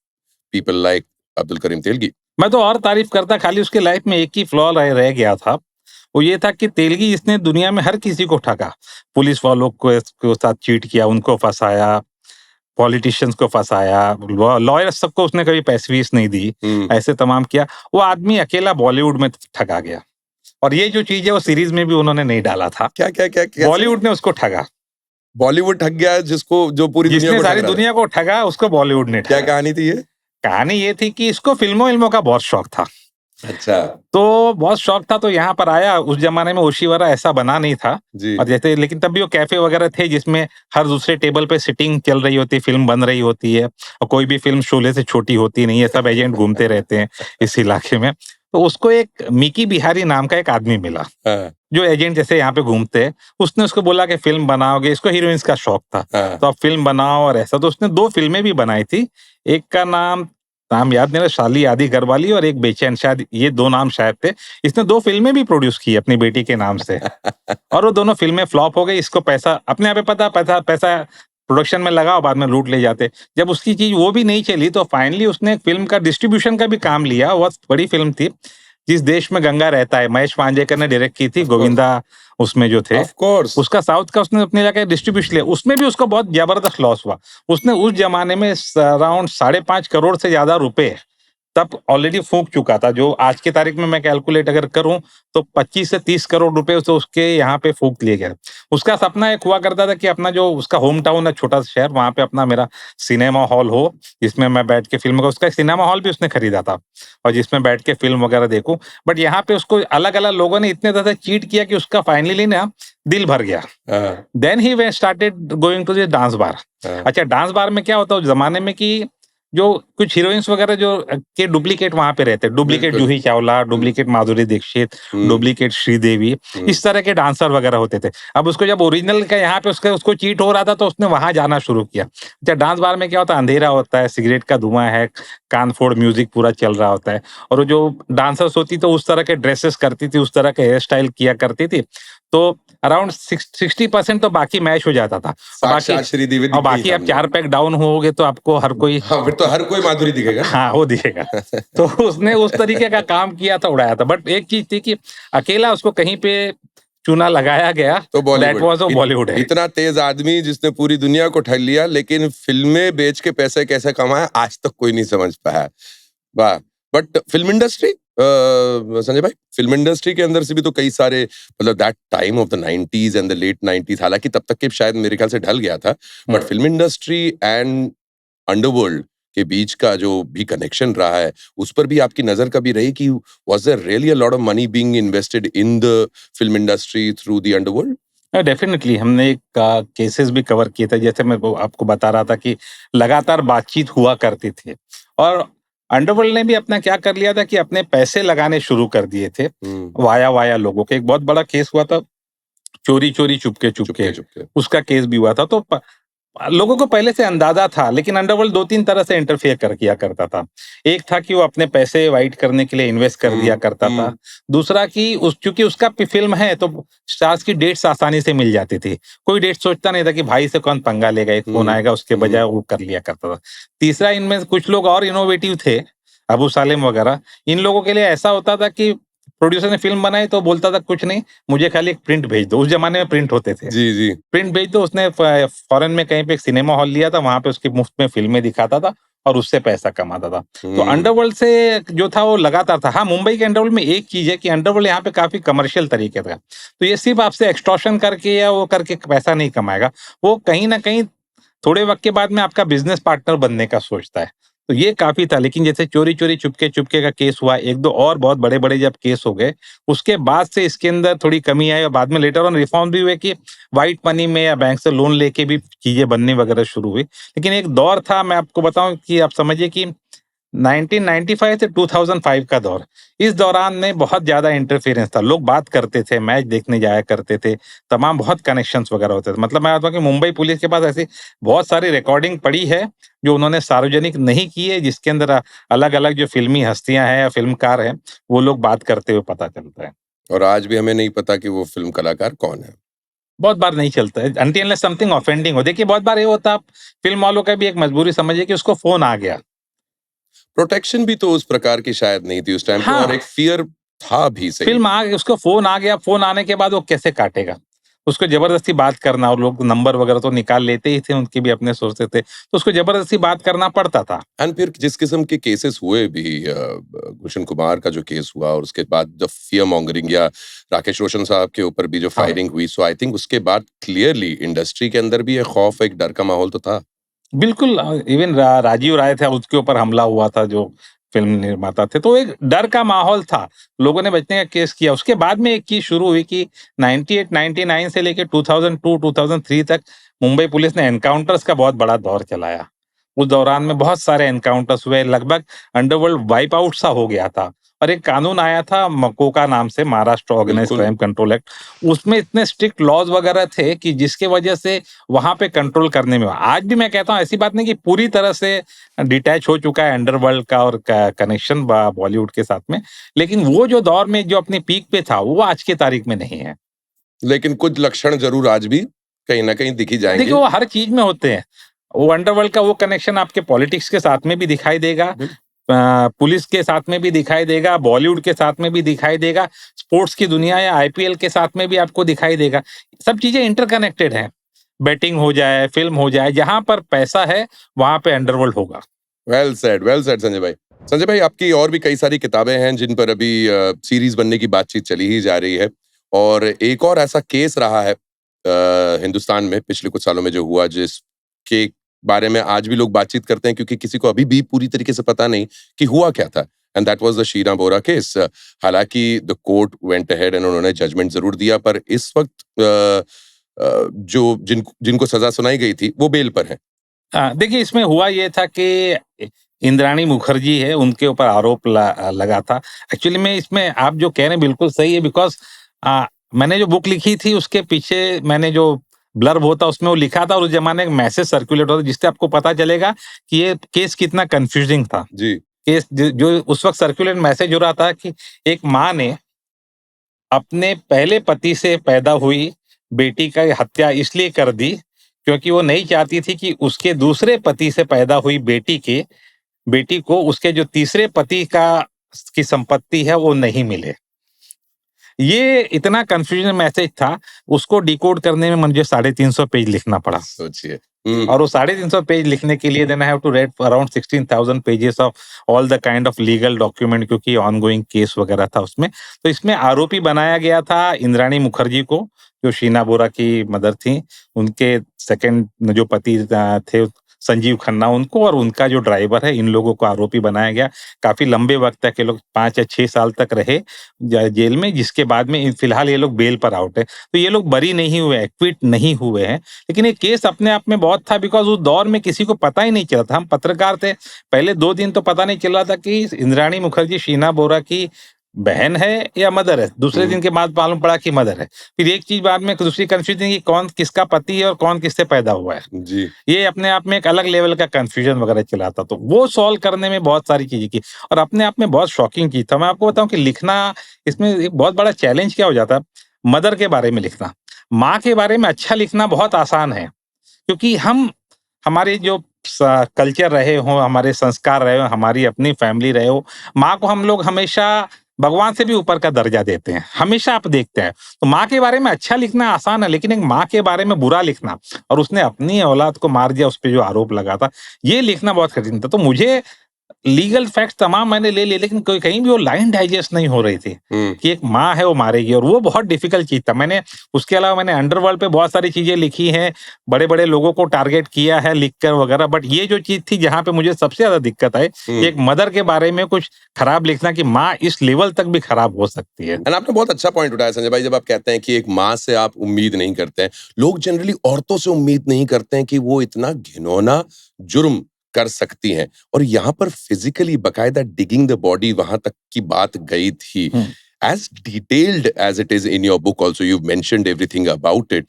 S1: people like Abdul Karim Telgi.
S2: मैं तो और तारीफ करता, खाली उसके लाइफ में एक ही फ्लॉ रह गया था, वो ये था कि तेलगी जिसने दुनिया में हर किसी को ठगा, पुलिस वालों को साथ चीट किया, उनको फंसाया, पॉलिटिशियंस को फंसाया, लॉयर्स सबको उसने कभी पैसे फीस नहीं दी, ऐसे तमाम किया। वो आदमी अकेला बॉलीवुड में ठगा गया, और ये जो चीज है वो सीरीज में भी उन्होंने नहीं डाला था।
S1: क्या क्या क्या क्या
S2: बॉलीवुड ने उसको ठगा,
S1: बॉलीवुड ठग गया जिसको, जो पूरी दुनिया
S2: जिसने
S1: को
S2: सारी
S1: ठग रहा था।
S2: दुनिया को ठगा उसको बॉलीवुड ने
S1: क्या
S2: ठगा।
S1: कहानी थी ये?
S2: कहानी ये थी कि इसको फिल्मों का बहुत शौक था।
S1: अच्छा
S2: तो बहुत शौक था, तो यहाँ पर आया। उस जमाने में ओशीवरा ऐसा बना नहीं था,
S1: जी।
S2: और जैसे, लेकिन तब भी वो कैफे वगैरह थे जिसमें हर दूसरे टेबल पे सिटिंग चल रही होती, फिल्म बन रही होती है, और कोई भी फिल्म शोले से छोटी होती नहीं है, सब एजेंट घूमते रहते हैं इस इलाके में। तो उसको एक मिकी बिहारी नाम का एक आदमी मिला,
S1: हाँ,
S2: जो एजेंट जैसे यहाँ पे घूमते हैं। उसने उसको बोला कि फिल्म बनाओगे, इसको हीरोइंस का शौक था,
S1: हाँ।
S2: तो आप फिल्म बनाओ और ऐसा। तो उसने 2 फिल्में भी बनाई थी, एक का नाम याद नहीं रहा, शाली आदि घरवाली, और एक बेचैन, शायद ये 2 नाम शायद थे। इसने 2 फिल्में भी प्रोड्यूस की अपनी बेटी के नाम से, और वो दोनों फिल्में फ्लॉप हो गई। इसको पैसा अपने आप पता, पैसा पैसा प्रोडक्शन में लगा और बाद में लूट ले जाते। जब उसकी चीज वो भी नहीं चली तो फाइनली उसने एक फिल्म का डिस्ट्रीब्यूशन का भी काम लिया। बहुत बड़ी फिल्म थी, जिस देश में गंगा रहता है, महेश पांडेकर ने डायरेक्ट की थी, गोविंदा उसमें जो थे।
S1: Of course.
S2: उसका साउथ का उसने अपने जाके डिस्ट्रीब्यूशन लिया, उसमें भी उसको बहुत जबरदस्त लॉस हुआ। उसने उस जमाने में अराउंड 5.5 करोड़ से ज्यादा रुपए तब ऑलरेडी फूंक चुका था, जो आज की तारीख में मैं कैलकुलेट अगर करूं तो 25 से 30 करोड़ रुपए तो उसके यहाँ पे फूंक लिए गए। उसका सपना एक हुआ करता था कि अपना जो उसका होम टाउन है, छोटा सा शहर, वहां पे अपना मेरा सिनेमा हॉल हो, जिसमें मैं बैठ के फिल्म, उसका सिनेमा हॉल भी उसने खरीदा था, और जिसमें बैठ के फिल्म वगैरह देखूं। बट यहाँ पे उसको अलग अलग लोगों ने इतने ज्यादा चीट किया कि उसका फाइनली ना दिल भर गया। Then he started going to the dance bar. अच्छा, डांस बार में क्या होता है उस जमाने में कि जो कुछ हीरोइंस वगैरह जो के डुप्लीकेट वहां पे रहते हैं, duplicate Juhi Chawla, duplicate Madhuri Dixit, duplicate Sridevi, इस तरह के डांसर वगैरह होते थे। अब उसको जब ओरिजिनल का यहाँ पे उसको चीट हो रहा था तो उसने वहां जाना शुरू किया। अच्छा, डांस बार में क्या होता है, अंधेरा होता है, सिगरेट का धुआं है, कान फोड़ म्यूजिक पूरा चल रहा होता है, और वो जो डांसर्स होती तो उस तरह के ड्रेसेस करती थी, उस तरह के हेयर स्टाइल किया करती थी। तो अराउंड 60% तो बाकी मैच हो जाता था,
S1: साक्षात श्रीदेवी दिख
S2: और
S1: गई
S2: बाकी आप
S1: सामने।
S2: 4 पैक डाउन होगे तो आपको हर कोई,
S1: हाँ, फिर तो हर कोई माधुरी दिखेगा।
S2: हाँ वो दिखेगा। तो उसने उस तरीके का काम किया था, उड़ाया था। बट एक चीज थी कि अकेला उसको कहीं पे चूना लगाया गया
S1: तो
S2: दैट वाज बॉलीवुड है।
S1: इतना तेज आदमी जिसने पूरी दुनिया को ठग लिया, लेकिन फिल्में बेच के पैसे कैसे कमाए आज तक कोई नहीं समझ पाया। वाह। बट फिल्म इंडस्ट्री, संजय भाई, फिल्म इंडस्ट्री के अंदर से भी तो कई सारे, मतलब that time of the 90s and the late 90s, हालांकि तब तक के शायद मेरे ख्याल से ढल गया था, but film industry and underworld के बीच का जो भी कनेक्शन रहा है, उस पर भी आपकी नजर कभी रही कि was there really a lot of money being invested in the film industry through the underworld?
S2: Definitely हमने एक केसेस भी कवर किए थे, जैसे मैं आपको बता रहा था कि लगातार बातचीत हुआ करती थी, और अंडरवर्ल्ड ने भी अपना क्या कर लिया था कि अपने पैसे लगाने शुरू कर दिए थे वाया वाया लोगों के। एक बहुत बड़ा केस हुआ था, चोरी चोरी चुपके चुपके,
S1: चुपके।
S2: उसका केस भी हुआ था। तो लोगों को पहले से अंदाजा था, लेकिन अंडरवर्ल्ड 2-3 तरह से इंटरफेयर किया करता था। एक था कि वो अपने पैसे वाइट करने के लिए इन्वेस्ट कर दिया करता था। दूसरा कि चूंकि उसका फिल्म है तो स्टार्स की डेट्स आसानी से मिल जाती थी, कोई डेट सोचता नहीं था कि भाई से कौन पंगा लेगा, एक फोन आएगा, उसके बजाय वो कर लिया करता था। तीसरा, इनमें कुछ लोग और इनोवेटिव थे, अबू सालेम वगैरह, इन लोगों के लिए ऐसा होता था कि प्रोड्यूसर ने फिल्म बनाई तो बोलता था कुछ नहीं, मुझे खाली एक प्रिंट भेज दो। उस जमाने में प्रिंट होते थे,
S1: जी, जी।
S2: प्रिंट भेज दो। उसने फॉरेन में कहीं पे एक सिनेमा हॉल लिया था, वहां पे उसकी मुफ्त में फिल्में दिखाता था और उससे पैसा कमाता था। तो
S1: हुँ,
S2: अंडरवर्ल्ड से जो था वो लगातार था। हाँ, मुंबई के अंडरवर्ल्ड में एक चीज है कि अंडरवर्ल्ड यहाँ पे काफी कमर्शियल तरीके का, तो ये सिर्फ आपसे एक्सटॉर्शन करके या वो करके पैसा नहीं कमाएगा, वो कहीं ना कहीं थोड़े वक्त के बाद में आपका बिजनेस पार्टनर बनने का सोचता है। तो ये काफी था। लेकिन जैसे चोरी चोरी चुपके चुपके का केस हुआ, एक दो और बहुत बड़े बड़े जब केस हो गए, उसके बाद से इसके अंदर थोड़ी कमी आई और बाद में लेटर ऑन रिफॉर्म भी हुए कि व्हाइट मनी में या बैंक से लोन लेके भी चीजें बननी वगैरह शुरू हुई। लेकिन एक दौर था, मैं आपको बताऊं कि आप समझिए कि 1995 से 2005 का दौर, इस दौरान में बहुत ज्यादा इंटरफेरेंस था। लोग बात करते थे, मैच देखने जाया करते थे, तमाम बहुत कनेक्शंस वगैरह होते थे। मतलब मैं बताऊं कि मुंबई पुलिस के पास ऐसी बहुत सारी रिकॉर्डिंग पड़ी है जो उन्होंने सार्वजनिक नहीं की है, जिसके अंदर अलग अलग जो फिल्मी हस्तियां हैं या फिल्मकार हैं वो लोग बात करते हुए पता चलता है।
S1: और आज भी हमें नहीं पता कि वो फ़िल्म कलाकार कौन है।
S2: बहुत बार नहीं चलता है अनटिल अनलेस समथिंग ऑफेंडिंग हो। देखिए बहुत बार ये होता, आप फिल्म वालों का भी एक मजबूरी समझिए कि उसको फोन आ गया।
S1: प्रोटेक्शन भी तो उस प्रकार की शायद नहीं थी उस टाइम पे, और
S2: हाँ,
S1: एक फ़ियर था भी सही।
S2: फ़िल्म आ गई, उसको फ़ोन आ गया, फ़ोन आने के बाद वो कैसे काटेगा? उसको ज़बरदस्ती बात करना, और लोग नंबर वगैरह तो निकाल लेते ही थे, उनके भी अपने सोर्सेज़ थे, तो उसको ज़बरदस्ती बात करना पड़ता था।
S1: एंड फिर जिस किस्म के केसेस हुए भी, गुलशन कुमार का जो केस हुआ और उसके बाद द फियर मॉन्गरिंग, या राकेश रोशन साहब के ऊपर भी जो
S2: हाँ,
S1: फायरिंग हुई, सो आई थिंक उसके बाद क्लियरली इंडस्ट्री के अंदर भी एक खौफ, एक डर का माहौल तो था।
S2: बिल्कुल। इवन राजीव राय था, उसके ऊपर हमला हुआ था, जो फ़िल्म निर्माता थे, तो एक डर का माहौल था। लोगों ने बचने का केस किया। उसके बाद में एक चीज़ शुरू हुई कि 98-99 से लेके 2002-2003 तक मुंबई पुलिस ने एनकाउंटर्स का बहुत बड़ा दौर चलाया। उस दौरान में बहुत सारे एनकाउंटर्स हुए, लगभग अंडरवर्ल्ड वाइप आउट सा हो गया था। और एक कानून आया था मकोका नाम से, महाराष्ट्र ऑर्गेनाइज्ड
S1: बिल्कुल।
S2: Crime control act. उसमें इतने स्ट्रिक्ट लॉज वगैरह थे कि जिसकी वजह से वहां पे कंट्रोल करने में, आज भी मैं कहता हूँ ऐसी बात नहीं कि पूरी तरह से डिटैच हो चुका है अंडरवर्ल्ड का और कनेक्शन बॉलीवुड के साथ में, लेकिन वो जो दौर में जो अपनी पीक पे था वो आज की तारीख में नहीं है।
S1: लेकिन कुछ लक्षण ज़रूर आज भी कहीं न कहीं दिख ही
S2: देखिए
S1: जाएँगे।
S2: वो हर चीज में होते हैं। वो अंडरवर्ल्ड का वो कनेक्शन आपके पॉलिटिक्स के साथ में भी दिखाई देगा,
S1: बिल
S2: पुलिस के साथ में भी दिखाई देगा, बॉलीवुड के साथ में भी दिखाई देगा, स्पोर्ट्स की दुनिया या आईपीएल के साथ में भी आपको दिखाई देगा। सब चीजें इंटरकनेक्टेड हैं। बेटिंग हो जाए, फिल्म हो जाए, जहां पर पैसा है वहां पे अंडरवर्ल्ड होगा।
S1: वेल सेड संजय भाई। संजय भाई, आपकी और भी कई सारी किताबें हैं जिन पर अभी सीरीज़ बनने की बातचीत चली ही जा रही है, और एक और ऐसा केस रहा है हिंदुस्तान में पिछले कुछ सालों में जो हुआ, जिसके बारे में आज भी लोग बातचीत करते हैं, क्योंकि किसी को अभी भी पूरी तरीके से पता नहीं कि हुआ क्या था, and that was the Sheena Bora case. हालाँकि the court went ahead and उन्होंने जजमेंट ज़रूर दिया, पर इस वक़्त जो जिनको सज़ा सुनाई गई थी, वो बेल पर हैं।
S2: देखिए इसमें हुआ ये था कि इंद्राणी मुखर्जी है, उनके ऊपर आरोप लगा था। एक्चुअली में इसमें आप जो कह रहे हैं बिल्कुल सही है, बिकॉज़ मैंने जो बुक लिखी थी उसके पीछे मैंने जो ब्लर्ब होता उसमें वो लिखा था, और उस ज़माने में मैसेज सर्कुलेट होता जिससे आपको पता चलेगा कि ये केस कितना कन्फ्यूजिंग था।
S1: जी,
S2: केस जो उस वक़्त सर्कुलेट मैसेज हो रहा था कि एक माँ ने अपने पहले पति से पैदा हुई बेटी का हत्या इसलिए कर दी क्योंकि वो नहीं चाहती थी कि उसके दूसरे पति से पैदा हुई बेटी को उसके जो तीसरे पति का की संपत्ति है वो नहीं मिले। ये इतना कंफ्यूजन मैसेज था, उसको डिकोड करने में मुझे 350 पेज लिखना पड़ा।
S1: सोचिए। हुँ।
S2: और वो 350 पेज लिखने के लिए then I have to read around 16,000 pages of all the kind of legal document, क्योंकि ऑनगोइंग केस वगैरह था उसमें। तो इसमें आरोपी बनाया गया था इंद्राणी मुखर्जी को, जो शीना बोरा की मदर थी। उनके सेकंड जो पति थे संजीव खन्ना, उनको, और उनका जो ड्राइवर है, इन लोगों को आरोपी बनाया गया। काफी लंबे वक्त तक ये लोग 5 या 6 साल तक रहे जेल में, जिसके बाद में फिलहाल ये लोग बेल पर आउट है। तो ये लोग बरी नहीं हुए, एक्विट नहीं हुए हैं। लेकिन ये केस अपने आप में बहुत था, बिकॉज़ उस दौर में किसी को पता ही नहीं चला था। हम पत्रकार थे, पहले 2 दिन तो पता नहीं चल रहा था कि इंद्राणी मुखर्जी शीना बोरा की बहन है या मदर है। दूसरे
S1: हुँ।
S2: दिन के बाद मालूम पड़ा कि मदर है। फिर एक चीज़ बाद में दूसरी कन्फ्यूजन कि कौन किसका पति है और कौन किससे पैदा हुआ है।
S1: जी।
S2: ये अपने आप में एक अलग लेवल का कन्फ्यूजन वगैरह चला था। तो वो सॉल्व करने में बहुत सारी चीज़ें की, और अपने आप में बहुत शॉकिंग चीज़ था। मैं आपको बताऊँ कि लिखना, इसमें एक बहुत बड़ा चैलेंज क्या हो जाता है, मदर के बारे में लिखना। माँ के बारे में अच्छा लिखना बहुत आसान है। क्योंकि हमारे जो कल्चर रहे हो, हमारे संस्कार रहे हो, हमारी अपनी फैमिली रहे हो, माँ को हम लोग हमेशा भगवान से भी ऊपर का दर्जा देते हैं, हमेशा आप देखते हैं। तो माँ के बारे में अच्छा लिखना आसान है, लेकिन एक माँ के बारे में बुरा लिखना, और उसने अपनी औलाद को मार दिया, उस पे जो आरोप लगा था, ये लिखना बहुत कठिन था। तो मुझे लीगल फैक्ट्स तमाम मैंने ले लिए, लेकिन कोई कहीं भी वो लाइन डाइजेस्ट नहीं हो रही थी कि एक माँ है वो मारेगी, और वो बहुत डिफिकल्ट चीज था। मैंने उसके अलावा मैंने अंडरवर्ल्ड पे बहुत सारी चीजें लिखी हैं, बड़े बड़े लोगों को टारगेट किया है लिखकर वगैरह, बट ये जो चीज थी जहां पे मुझे सबसे ज्यादा दिक्कत आई, एक मदर के बारे में कुछ खराब लिखना, कि माँ इस लेवल तक भी खराब हो सकती है।
S1: एंड आपने बहुत अच्छा पॉइंट उठाया संजय भाई, जब आप कहते हैं कि एक माँ से आप उम्मीद नहीं करते हैं। लोग जनरली औरतों से उम्मीद नहीं करते हैं कि वो इतना घिनौना जुर्म कर सकती हैं, और यहाँ पर फिजिकली बकायदा डिगिंग द बॉडी वहां तक की बात गई थी। As detailed as it is in your book also, you mentioned everything about it.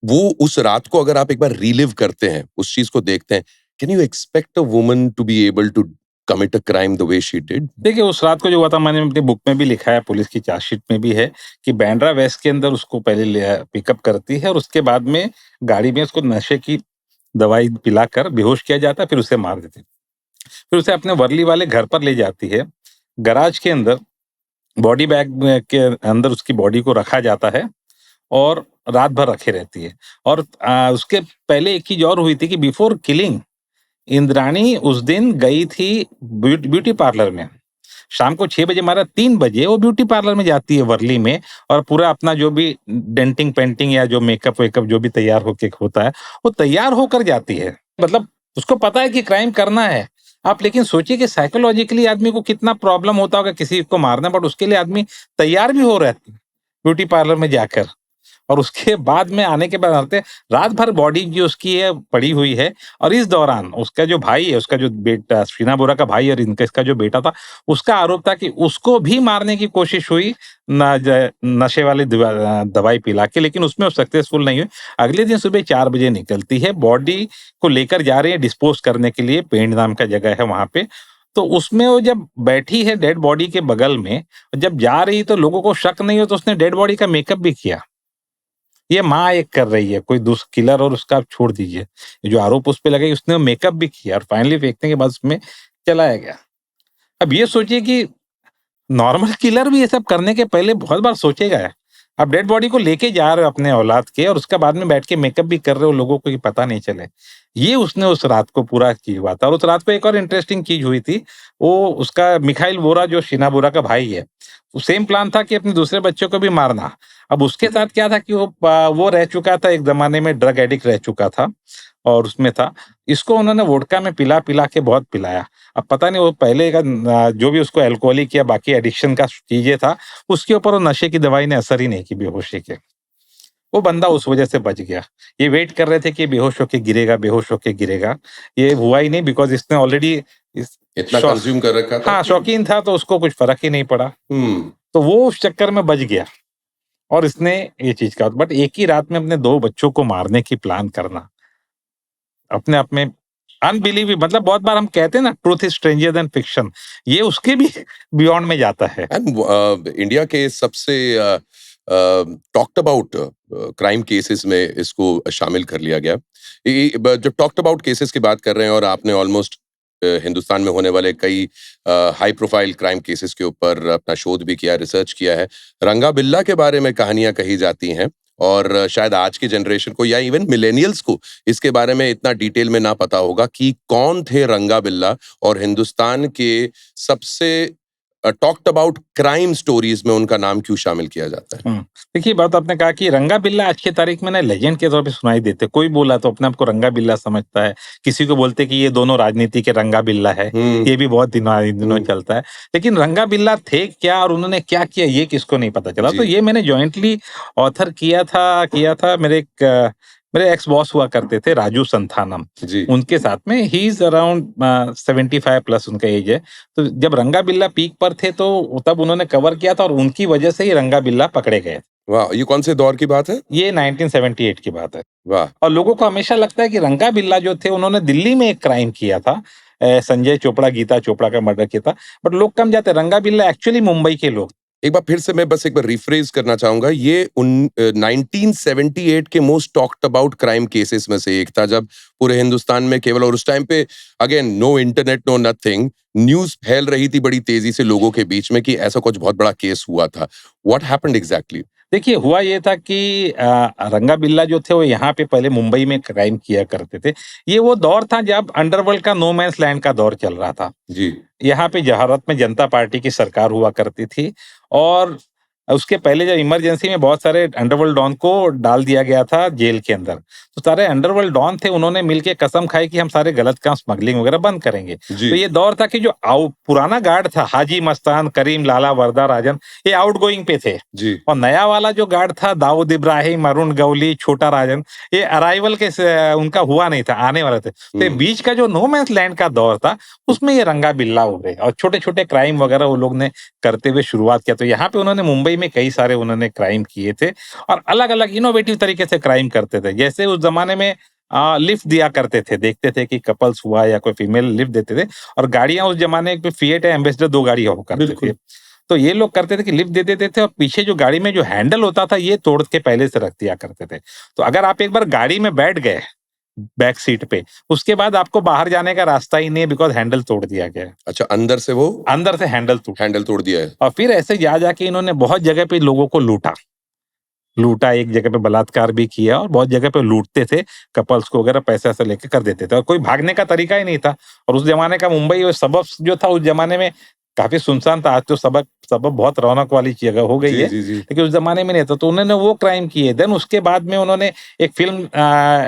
S1: वो उस रात को अगर आप एक बार रीलिव करते हैं, उस चीज को देखते हैं, can you expect a woman to be able to commit a crime the way she did?
S2: देखिए, उस रात को जो हुआ था, मैंने अपनी बुक में भी लिखा है, पुलिस की चार्जशीट में भी है, कि बांद्रा वेस्ट के अंदर उसको पहले पिकअप करती है, और उसके बाद में गाड़ी में उसको नशे की दवाई पिलाकर बेहोश किया जाता है, फिर उसे मार देते हैं। फिर उसे अपने वर्ली वाले घर पर ले जाती है, गराज के अंदर बॉडी बैग के अंदर उसकी बॉडी को रखा जाता है, और रात भर रखे रहती है। और उसके पहले एक चीज और हुई थी कि बिफोर किलिंग, इंद्राणी उस दिन गई थी ब्यूटी पार्लर में। शाम को 6 बजे मारा, 3 बजे वो ब्यूटी पार्लर में जाती है वर्ली में, और पूरा अपना जो भी डेंटिंग पेंटिंग या जो मेकअप वेकअप जो भी तैयार होके होता है, वो तैयार होकर जाती है। मतलब उसको पता है कि क्राइम करना है। आप लेकिन सोचिए कि साइकोलॉजिकली आदमी को कितना प्रॉब्लम होता होगा किसी को मारना, बट उसके लिए आदमी तैयार भी हो रहा है ब्यूटी पार्लर में जाकर, और उसके बाद में आने के बाद आते रात भर बॉडी जो उसकी है पड़ी हुई है। और इस दौरान उसका जो भाई है, उसका जो बेटा शीना बोरा का भाई, और इनका इसका जो बेटा था, उसका आरोप था कि उसको भी मारने की कोशिश हुई नशे वाली दवाई पिला के, लेकिन उसमें वो सक्सेसफुल नहीं हुई। अगले दिन सुबह 4 बजे निकलती है, बॉडी को लेकर जा रही है डिस्पोज करने के लिए, पेंड नाम का जगह है वहां पे। तो उसमें वो जब बैठी है डेड बॉडी के बगल में, जब जा रही तो लोगों को शक नहीं हो, तो उसने डेड बॉडी का मेकअप भी किया। ये माँ एक कर रही है, कोई दूसरा किलर, और उसका आप छोड़ दीजिए, जो आरोप उस पे लगे, उसने मेकअप भी किया, और फाइनली फेंकने के बाद उसमें चलाया गया। अब ये सोचिए कि नॉर्मल किलर भी ये सब करने के पहले बहुत बार सोचेगा। आप डेड बॉडी को लेके जा रहे हो अपने औलाद के, और उसका बाद में बैठ के मेकअप भी कर रहे हो, लोगों को ये पता नहीं चले। ये उसने उस रात को पूरा किया हुआ था। और उस रात को एक और इंटरेस्टिंग चीज हुई थी, वो उसका मिखाइल बोरा, जो शीना बोरा का भाई है, सेम प्लान था कि अपने दूसरे बच्चों को भी मारना। अब उसके साथ क्या था कि वो रह चुका था, एक जमाने में ड्रग एडिक्ट रह चुका था, और उसमें था, इसको उन्होंने वोडका में पिला पिला के बहुत पिलाया। अब पता नहीं वो पहले का जो भी उसको अल्कोहलिक या बाकी एडिक्शन का चीजें था, उसके ऊपर वो नशे की दवाई ने असर ही नहीं की बेहोशी के। वो बंदा उस वजह से बच गया। ये वेट कर रहे थे कि बेहोश होके गिरेगा, बेहोश होके गिरेगा। ये हुआ ही नहीं, बिकॉज इसने ऑलरेडी
S1: इतना कंज्यूम कर रखा था।
S2: हाँ, शौकीन था, तो उसको कुछ फर्क ही नहीं पड़ा। तो वो उस चक्कर में बच गया, और इसने ये चीज का, बट एक ही रात में अपने 2 बच्चों को मारने की प्लान करना अपने आप में अनबिलीवेबल। मतलब बहुत बार हम कहते हैं ना, truth is stranger then fiction, ये उसके भी बियॉन्ड में जाता है।
S1: एंड इंडिया के सबसे टॉक्ड अबाउट क्राइम केसेस में इसको शामिल कर लिया गया। जब टॉक्ड अबाउट केसेस की बात कर रहे हैं, और आपने ऑलमोस्ट हिंदुस्तान में होने वाले कई हाई प्रोफाइल क्राइम केसेस के ऊपर अपना शोध भी किया, रिसर्च किया है। रंगा बिल्ला के बारे में कहानियां कही जाती हैं, और शायद आज की जनरेशन को या इवन मिलेनियल्स को इसके बारे में इतना डिटेल में ना पता होगा कि कौन थे रंगा बिल्ला, और हिंदुस्तान के सबसे टॉक्ड अबाउट क्राइम स्टोरीज में उनका नाम क्यों शामिल किया जाता है?
S2: देखिए, बात आपने कहा कि रंगा बिल्ला आज की तारीख में ना लेजेंड के तौर पे सुनाई देते। कोई बोला तो अपने आप को रंगा बिल्ला समझता है, किसी को बोलते कि ये दोनों राजनीति के रंगा बिल्ला है। ये भी बहुत दिनों चलता है। लेकिन रंगा बिल्ला थे क्या, और उन्होंने क्या किया, ये किसको नहीं पता चला। तो ये मैंने जॉइंटली ऑथर किया था मेरे एक्स बॉस हुआ करते थे, राजू संथानम, उनके साथ में। ही इज अराउंड 75 प्लस उनका एज है। तो जब रंगा बिल्ला पीक पर थे, तो तब उन्होंने कवर किया था, और उनकी वजह से ही रंगा बिल्ला पकड़े गए।
S1: वाह, ये कौन से दौर की बात है?
S2: ये 1978 की बात है।
S1: वाह।
S2: और लोगों को हमेशा लगता है कि रंगा बिल्ला जो थे, उन्होंने दिल्ली में एक क्राइम किया था, संजय चोपड़ा, गीता चोपड़ा का मर्डर किया था, बट लोग कम जाते। रंगा बिल्ला एक्चुअली मुंबई के लोग,
S1: एक बार फिर से मैं बस एक बार रिफ्रेज करना चाहूंगा, ये 1978 के most talked about crime cases में से एक था, जब पूरे हिंदुस्तान में केवल, और उस टाइम पे again no internet no nothing, news फैल रही थी बड़ी तेजी से लोगों के बीच में कि ऐसा कुछ बहुत बड़ा केस हुआ था। What happened exactly?
S2: देखिए, हुआ ये था कि रंगा बिल्ला जो थे वो यहाँ पे पहले मुंबई में क्राइम किया करते थे। ये वो दौर था जब अंडरवर्ल्ड का नो मैन्स लैंड का दौर चल रहा था।
S1: जी।
S2: यहाँ पे भारत में जनता पार्टी की सरकार हुआ करती थी और उसके पहले जब इमरजेंसी में बहुत सारे अंडरवर्ल्ड डॉन को डाल दिया गया था जेल के अंदर, तो सारे अंडरवर्ल्ड डॉन थे, उन्होंने मिलके कसम खाई कि हम सारे गलत काम, स्मगलिंग वगैरह बंद करेंगे।
S1: जी।
S2: तो ये दौर था कि जो पुराना गार्ड था, हाजी मस्तान, करीम लाला, वर्दा राजन, ये आउटगोइंग पे थे।
S1: जी।
S2: और नया वाला जो गार्ड था, दाऊद इब्राहिम, अरुण गौली, छोटा राजन, ये अराइवल के उनका हुआ नहीं था, आने वाले थे। तो ये बीच का जो नो मैन्स लैंड का दौर था, उसमें ये रंगा बिल्ला उभरे और छोटे छोटे क्राइम वगैरह वो लोग ने करते हुए शुरुआत किया। तो यहाँ पे उन्होंने मुंबई में कई सारे उन्होंने क्राइम किए थे और अलग अलग इनोवेटिव तरीके से क्राइम करते थे। जैसे उस जमाने में लिफ्ट दिया करते थे, देखते थे कि कपल्स हुआ या कोई फीमेल, लिफ्ट देते थे। और गाड़ियां उस जमाने पे फिएट या एम्बेसडर, दो गाड़ियां हुआ करते थे। तो ये लोग करते थे कि लिफ्ट दे देते थे और पीछे जो गाड़ी में जो हैंडल होता था ये तोड़ के पहले से रख दिया करते थे। तो अगर आप एक बार गाड़ी में बैठ गए बैक सीट पे, उसके बाद आपको बाहर जाने का रास्ता ही नहीं है, बिकॉज हैंडल तोड़ दिया गया है।
S1: अच्छा, अंदर से वो
S2: अंदर से हैंडल
S1: तोड़ दिया है।
S2: और फिर ऐसे जा जाके इन्होंने बहुत जगह पे लोगों को लूटा, एक जगह पे बलात्कार भी किया और बहुत जगह पे लूटते थे कपल्स को वगैरह, पैसे ऐसे लेके कर देते थे और कोई भागने का तरीका ही नहीं था। और उस जमाने का मुंबई और सबब जो था उस जमाने में काफी सुनसान था। आज तो सबब बहुत रौनक वाली जगह हो गई
S1: जी,
S2: है,
S1: जी, जी।
S2: लेकिन उस जमाने में नहीं था। तो उन्होंने वो क्राइम किए। देन उसके बाद में उन्होंने एक फिल्म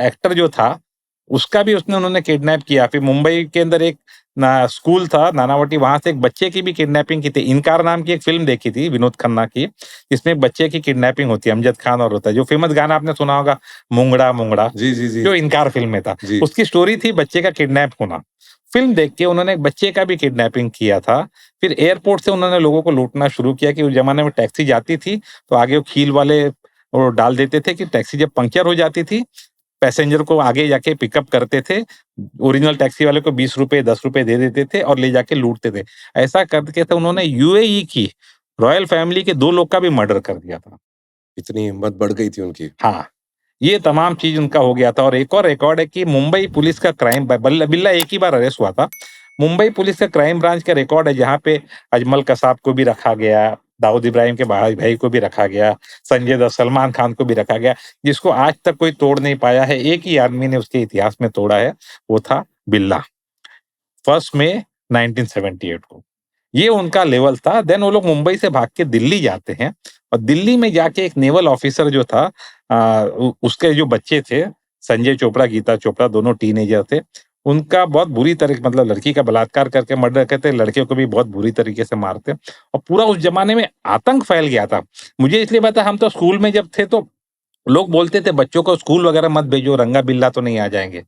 S2: एक्टर जो था उसका भी उन्होंने किडनैप किया। फिर मुंबई के अंदर एक स्कूल था नानावटी, वहां से एक बच्चे की भी किडनैपिंग की थी। इनकार नाम की एक फिल्म देखी थी विनोद खन्ना की, जिसमें एक बच्चे की किडनैपिंग होती है, अमजद खान और होता है, जो फेमस गाना आपने सुना होगा, मुंगड़ा मुंगड़ा,
S1: जी, जी, जी।
S2: जो इनकार फिल्म में था।
S1: जी।
S2: उसकी स्टोरी थी बच्चे का किडनैप होना। फिल्म देख के उन्होंने एक बच्चे का भी किडनैपिंग किया था। फिर एयरपोर्ट से उन्होंने लोगों को लूटना शुरू किया कि उस जमाने में टैक्सी जाती थी तो आगे वो खील वाले वो डाल देते थे कि टैक्सी जब पंक्चर हो जाती थी, पैसेंजर को आगे जाके पिकअप करते थे। ओरिजिनल टैक्सी वाले को 20 रुपए 10 रुपए दे देते थे और ले जाके लूटते थे। ऐसा करके तो उन्होंने यूएई की रॉयल फैमिली के 2 लोग का भी मर्डर कर दिया था।
S1: इतनी हिम्मत बढ़ गई थी उनकी।
S2: हाँ, ये तमाम चीज़ उनका हो गया था। और एक और रिकॉर्ड है कि मुंबई पुलिस का क्राइम बिल्ला एक ही बार अरेस्ट हुआ था। मुंबई पुलिस का क्राइम ब्रांच का रिकॉर्ड है जहाँ पे अजमल कसाब को भी रखा गया, दाऊद इब्राहिम के भाई भाई को भी रखा गया, संजय दत्त, सलमान खान को भी रखा गया, जिसको आज तक कोई तोड़ नहीं पाया है। एक ही आदमी ने उसके इतिहास में तोड़ा है, वो था बिल्ला, 1 मई 1978 को। ये उनका लेवल था। देन वो लोग मुंबई से भाग के दिल्ली जाते हैं और दिल्ली में जाके एक नेवल ऑफिसर जो था, उसके जो बच्चे थे, संजय चोपड़ा, गीता चोपड़ा, दोनों टीनेजर थे, उनका बहुत बुरी तरह, मतलब लड़की का बलात्कार करके मर्डर करते, लड़के को भी बहुत बुरी तरीके से मारते और पूरा उस जमाने में आतंक फैल गया था। मुझे इसलिए पता है, हम तो स्कूल में जब थे तो लोग बोलते थे बच्चों को स्कूल वगैरह मत भेजो, रंगा बिल्ला तो नहीं आ जाएंगे।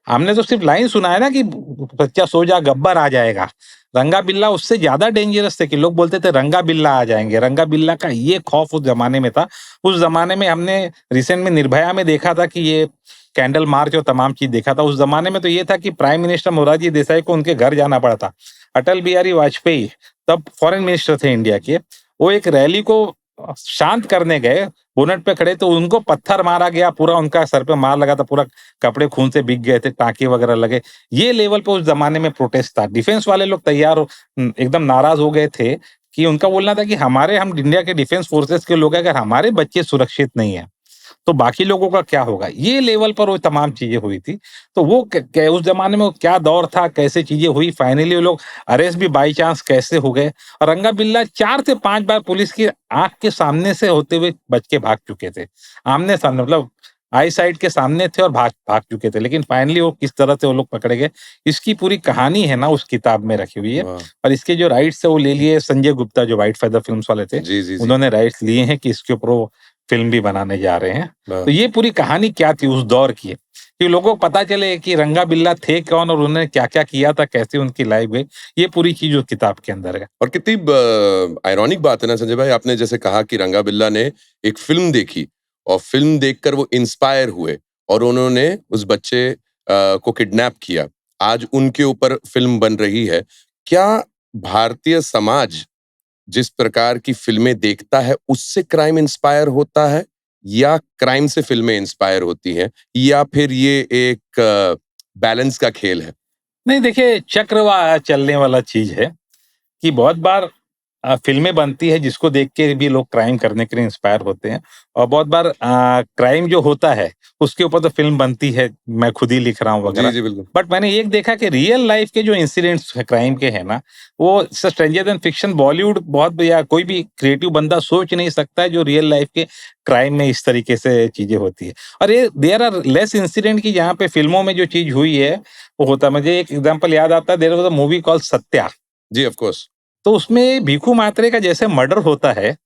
S2: हमने तो सिर्फ लाइन सुना है ना कि बच्चा सो जा गब्बर आ जाएगा। रंगा बिल्ला उससे ज्यादा डेंजरस थे कि लोग बोलते थे रंगा बिल्ला आ जाएंगे। रंगा बिल्ला का ये खौफ उस जमाने में था। उस जमाने में हमने रिसेंट में निर्भया में देखा था कि ये कैंडल मार्च और तमाम चीज देखा था। उस जमाने में तो ये था कि प्राइम मिनिस्टर मोरारजी देसाई को उनके घर जाना पड़ा था। अटल बिहारी वाजपेयी तब फॉरेन मिनिस्टर थे इंडिया के, वो एक रैली को शांत करने गए, बोनट पे खड़े, तो उनको पत्थर मारा गया, पूरा उनका सर पे मार लगा था, पूरा कपड़े खून से बिक गए थे, टाँके वगैरह लगे। ये लेवल पे उस जमाने में प्रोटेस्ट था। डिफेंस वाले लोग एकदम नाराज हो गए थे कि उनका बोलना था कि हम इंडिया के डिफेंस फोर्सेस के लोग हैं, अगर हमारे बच्चे सुरक्षित नहीं है तो बाकी लोगों का क्या होगा। ये लेवल पर वो तमाम चीजें हुई थी। तो वो उस जमाने में वो क्या दौर था, कैसे चीजें हुई, फाइनली वो लोग अरेस्ट भी बाई चांस कैसे हो गए। और रंगा बिल्ला 4 से 5 बार पुलिस की आंख के सामने से होते हुए बच के भाग चुके थे। आमने सामने, मतलब आई साइड के सामने थे और भाग भाग चुके थे, लेकिन फाइनली वो किस तरह से वो लोग पकड़े गए, इसकी पूरी कहानी है ना उस किताब में रखी हुई है।
S1: वाह।
S2: और इसके जो राइट्स है वो ले लिए संजय गुप्ता, जो व्हाइट फेदर फिल्म्स वाले थे,
S1: जी, जी, जी।
S2: उन्होंने राइट्स लिए हैं कि इसके ऊपर वो फिल्म भी बनाने जा रहे हैं।
S1: वाह।
S2: तो ये पूरी कहानी क्या थी उस दौर की, कि लोगों को पता चले कि रंगा बिल्ला थे कौन और उन्होंने क्या क्या किया था, कैसे उनकी लाइफ गई। ये पूरी चीज उस किताब के अंदर है।
S1: और कितनी आयरॉनिक बात है ना संजय भाई, आपने जैसे कहा कि रंगा बिल्ला ने एक फिल्म देखी और फिल्म देखकर वो इंस्पायर हुए और उन्होंने उस बच्चे को किडनैप किया। आज उनके ऊपर फिल्म बन रही है। क्या भारतीय समाज जिस प्रकार की फिल्में देखता है उससे क्राइम इंस्पायर होता है, या क्राइम से फिल्में इंस्पायर होती हैं, या फिर ये एक बैलेंस का खेल है?
S2: नहीं देखिए, चक्रवाह चलने वाला चीज है कि बहुत बार फ़िल्में बनती है जिसको देख के भी लोग क्राइम करने के लिए इंस्पायर होते हैं, और बहुत बार क्राइम जो होता है उसके ऊपर तो फ़िल्म बनती है, मैं खुद ही लिख रहा हूँ
S1: जी,
S2: वगैरह।
S1: जी, बिल्कुल।
S2: बट मैंने एक देखा कि रियल लाइफ़ के जो इंसिडेंट्स है क्राइम के हैं ना, वो स्ट्रेंजर देन फिक्शन बॉलीवुड बहुत, या कोई भी क्रिएटिव बंदा सोच नहीं सकता है जो रियल लाइफ़ के क्राइम में इस तरीके से चीज़ें होती है। और ये देयर आर लेस इंसिडेंट कि जहाँ पे फ़िल्मों में जो चीज़ हुई है, वो होता है। मुझे एक एग्ज़ाम्पल याद आता है, there was a movie called Satya.
S1: जी, ऑफ कोर्स।
S2: तो उसमें भीखू मात्रे का जैसे मर्डर होता है,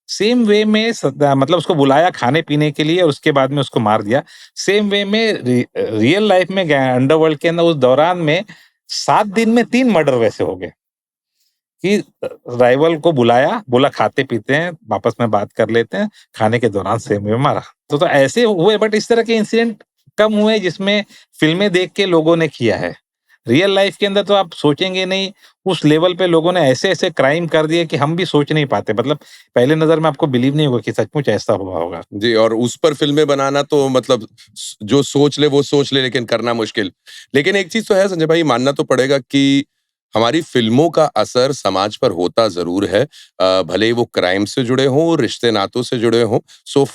S2: सेम वे में मतलब उसको बुलाया खाने-पीने के लिए और उसके बाद में उसको मार दिया। सेम वे में रियल लाइफ में अंडरवर्ल्ड के अंदर उस दौरान में 7 दिन में 3 मर्डर वैसे हो गए कि राइवल को बुलाया, बोला खाते-पीते हैं, आपस में बात कर लेते हैं, खाने के दौरान सेम वे में मारा। तो ऐसे हुए, बट इस तरह के इंसिडेंट कम हुए जिसमें फ़िल्में देख के लोगों ने किया है। रियल लाइफ के अंदर तो आप सोचेंगे नहीं, उस लेवल पे लोगों ने ऐसे-ऐसे क्राइम कर दिए कि हम भी सोच नहीं पाते। मतलब पहले नज़र में आपको बिलीव नहीं होगा कि सचमुच ऐसा हुआ होगा।
S1: जी, और उस पर फ़िल्में बनाना तो मतलब जो सोच ले वो सोच ले, लेकिन करना मुश्किल। लेकिन एक चीज़ तो है संजय भाई, मानना तो पड़ेगा कि हमारी फ़िल्मों का असर समाज पर होता ज़रूर है। भले ही वो क्राइम से जुड़े हों, रिश्ते-नातों से जुड़े हों। सो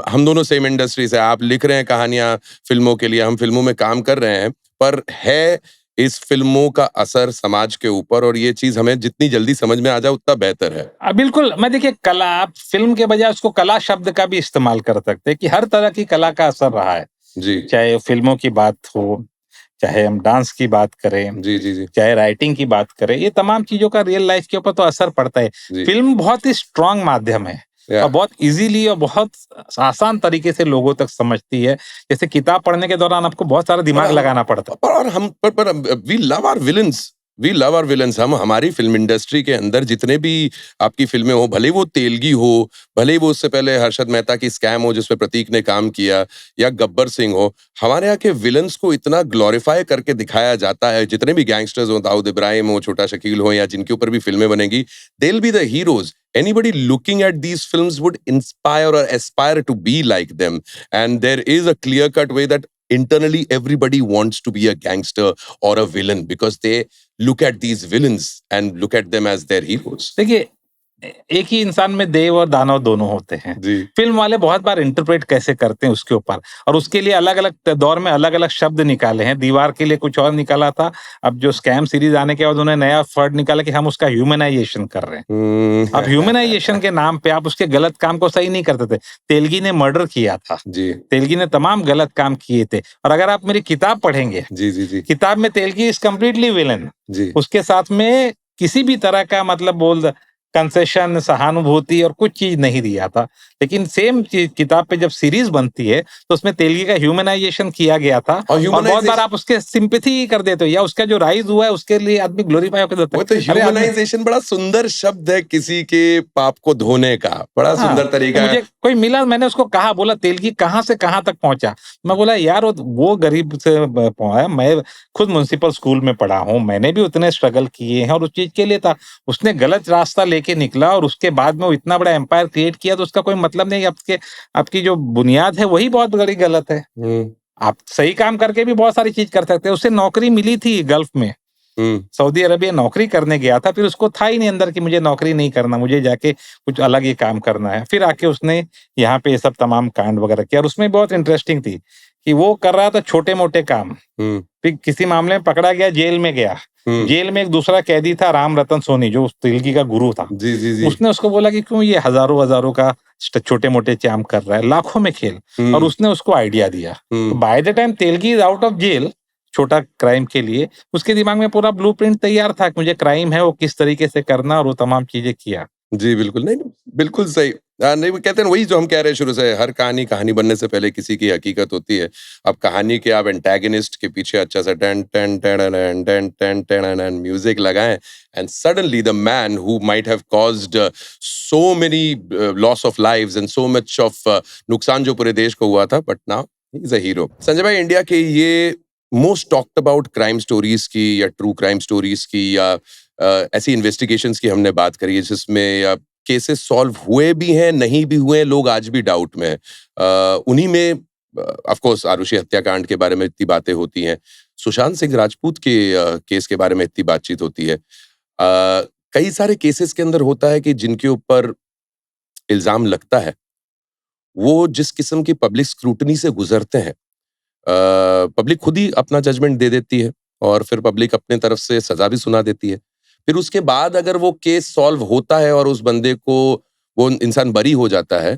S1: हम दोनों सेम इंडस्ट्री से हैं। आप लिख रहे हैं कहानियाँ फ़िल्मों के लिए, हम फ़िल्मों में काम कर रहे हैं। पर है इस फ़िल्मों का असर समाज के ऊपर, और ये चीज़ हमें जितनी जल्दी समझ में आ जाए उतना बेहतर है।
S2: बिल्कुल, मैं देखिए कला, आप फ़िल्म के बजाय उसको कला शब्द का भी इस्तेमाल कर सकते हैं कि हर तरह की कला का असर रहा है।
S1: जी।
S2: चाहे फ़िल्मों की बात हो, चाहे हम डांस की बात करें,
S1: जी, जी, जी।
S2: चाहे राइटिंग की बात करें, ये तमाम चीज़ों का रियल लाइफ़ के ऊपर तो असर पड़ता है।
S1: जी।
S2: फ़िल्म बहुत ही स्ट्रॉन्ग माध्यम है
S1: या
S2: और बहुत ईज़िली और बहुत आसान तरीके से लोगों तक समझती है। जैसे किताब पढ़ने के दौरान आपको बहुत सारा
S1: पर
S2: दिमाग लगाना पड़ता है।
S1: और हम पर we love our villains, we love our villains. हम हमारी फ़िल्म इंडस्ट्री के अंदर जितने भी आपकी फ़िल्में हो, भले ही वो तेलगी हो, भले ही वो उससे पहले हर्षद मेहता की स्कैम हो जिसमें प्रतीक ने काम किया, या गब्बर सिंह हो, हमारे यहाँ के विलेन्स को इतना ग्लोरीफाई करके दिखाया जाता है। जितने भी गैंगस्टर्स हों, दाऊद इब्राहिम हो, छोटा शकील हो, या जिनके ऊपर भी फ़िल्में बनेंगी, they will be the heroes. Anybody looking at these films would inspire or aspire to be like them. And there is a clear-cut way that internally everybody wants to be a gangster or a villain, because they look at these villains and look at them as their heroes.
S2: देखिए, एक ही इंसान में देव और दानव दोनों होते हैं।
S1: जी।
S2: Film वाले बहुत बार इंटरप्रेट कैसे करते हैं उसके ऊपर, और उसके लिए अलग-अलग दौर में अलग-अलग शब्द निकाले हैं। दीवार के लिए कुछ और निकाला था, अब जो स्कैम सीरीज़ आने के बाद उन्होंने नया वर्ड निकाला कि हम उसका ह्यूमनाइज़ेशन कर रहे हैं। अब ह्यूमनाइज़ेशन के नाम पे आप उसके गलत काम को सही नहीं करते थे। तेलगी ने मर्डर किया था।
S1: जी,
S2: तेलगी ने तमाम गलत काम किए थे, और अगर आप मेरी किताब पढ़ेंगे,
S1: जी, जी, जी,
S2: किताब में तेलगी इज़ कंप्लीटली विलेन।
S1: जी,
S2: उसके साथ में किसी भी तरह का मतलब कंसेशन, सहानुभूति और कुछ चीज़ नहीं दिया था। लेकिन सेम चीज़ किताब पे जब सीरीज़ बनती है, तो उसमें तेलगी का ह्यूमनाइज़ेशन किया गया था,
S1: और
S2: और बहुत बार
S1: ह्यूमनाइजेशन,
S2: आप उसके सिम्पैथी कर देते हो, या उसका जो राइज़ हुआ है उसके लिए आदमी ग्लोरीफाई होके देता
S1: वो तो
S2: है। अरे आदमी,
S1: ह्यूमनाइजेशन बड़ा सुंदर शब्द है किसी के पाप को धोने का, बड़ा
S2: हाँ,
S1: सुंदर
S2: तो
S1: तरीका है।
S2: मुझे कोई मिला, मैंने उसको कहा, बोला तेलगी कहाँ से कहाँ तक पहुँचा? मैं बोला यार वो गरीब से पहुँचा, मैं खुद म्युनिसिपल स्कूल में पढ़ा हूँ, मैंने भी उतने स्ट्रगल किए हैं और उस चीज़ के लिए था। उसने गलत रास्ता लेके निकला और उसके बाद में वो इतना बड़ा एम्पायर क्रिएट किया, तो उसका कोई मतलब नहीं, आपकी जो बुनियाद है वही बहुत बड़ी गलत है।
S1: हुँ,
S2: आप सही काम करके भी बहुत सारी चीज़ कर सकते हैं। उसे नौकरी मिली थी गल्फ में।
S1: हुँ,
S2: सऊदी अरबिया नौकरी करने गया था, फिर उसको था ही नहीं अंदर कि मुझे नौकरी नहीं करना, मुझे जाके कुछ अलग ही काम करना है। फिर आके उसने यहाँ पे ये सब तमाम कांड वगैरह किया, और उसमें बहुत इंटरेस्टिंग थी कि वो कर रहा था छोटे-मोटे काम।
S1: हुँ,
S2: फिर किसी मामले में पकड़ा गया, जेल में गया।
S1: हुँ।
S2: जेल में एक दूसरा कैदी था, राम रतन सोनी, जो उस तिलकी का गुरु था।
S1: जी, जी, जी।
S2: उसने उसको बोला कि क्यों ये हज़ारों-हज़ारों का छोटे-मोटे काम कर रहा है, लाखों में खेल, और
S1: हुँ,
S2: उसने उसको आइडिया दिया। तो
S1: हुँ।
S2: By the time Telgi is out of jail, छोटा क्राइम के लिए, उसके दिमाग में पूरा ब्लूप्रिंट तैयार था कि मुझे क्राइम है वो किस तरीके से करना, और वो तमाम चीज़ें किया।
S1: जी, बिल्कुल। नहीं, नहीं, बिल्कुल सही। नहीं, वो कहते हैं ना, वही जो हम कह रहे हैं शुरू से, हर कहानी, कहानी बनने से पहले किसी की हकीकत होती है। अब कहानी के आप एंटागनिस्ट के पीछे अच्छा सा टन टन टननन टन टन टननन म्यूज़िक लगाएँ, and suddenly the man who might have caused so many loss of lives and so much of नुकसान जो पूरे देश को हुआ था, but now he is a hero. Sanjay भाई, इंडिया के ये most talked about crime stories की या ट्रू क्राइम स्टोरीज की या ऐसी इन्वेस्टिगेशंस की हमने बात करी है जिसमें केसेस सॉल्व हुए भी हैं, नहीं भी हुए हैं, लोग आज भी डाउट में हैं। उन्हीं में ऑफ कोर्स आरुषि हत्याकांड के बारे में इतनी बातें होती हैं, सुशांत सिंह राजपूत के केस के बारे में इतनी बातचीत होती है। कई सारे केसेस के अंदर होता है कि जिनके ऊपर इल्जाम लगता है वो जिस किस्म की पब्लिक स्क्रूटनी से गुजरते हैं, पब्लिक खुद ही अपना जजमेंट दे देती है और फिर पब्लिक अपने तरफ से सजा भी सुना देती है। फिर उसके बाद अगर वो केस सॉल्व होता है और उस बंदे को, वो इंसान बरी हो जाता है,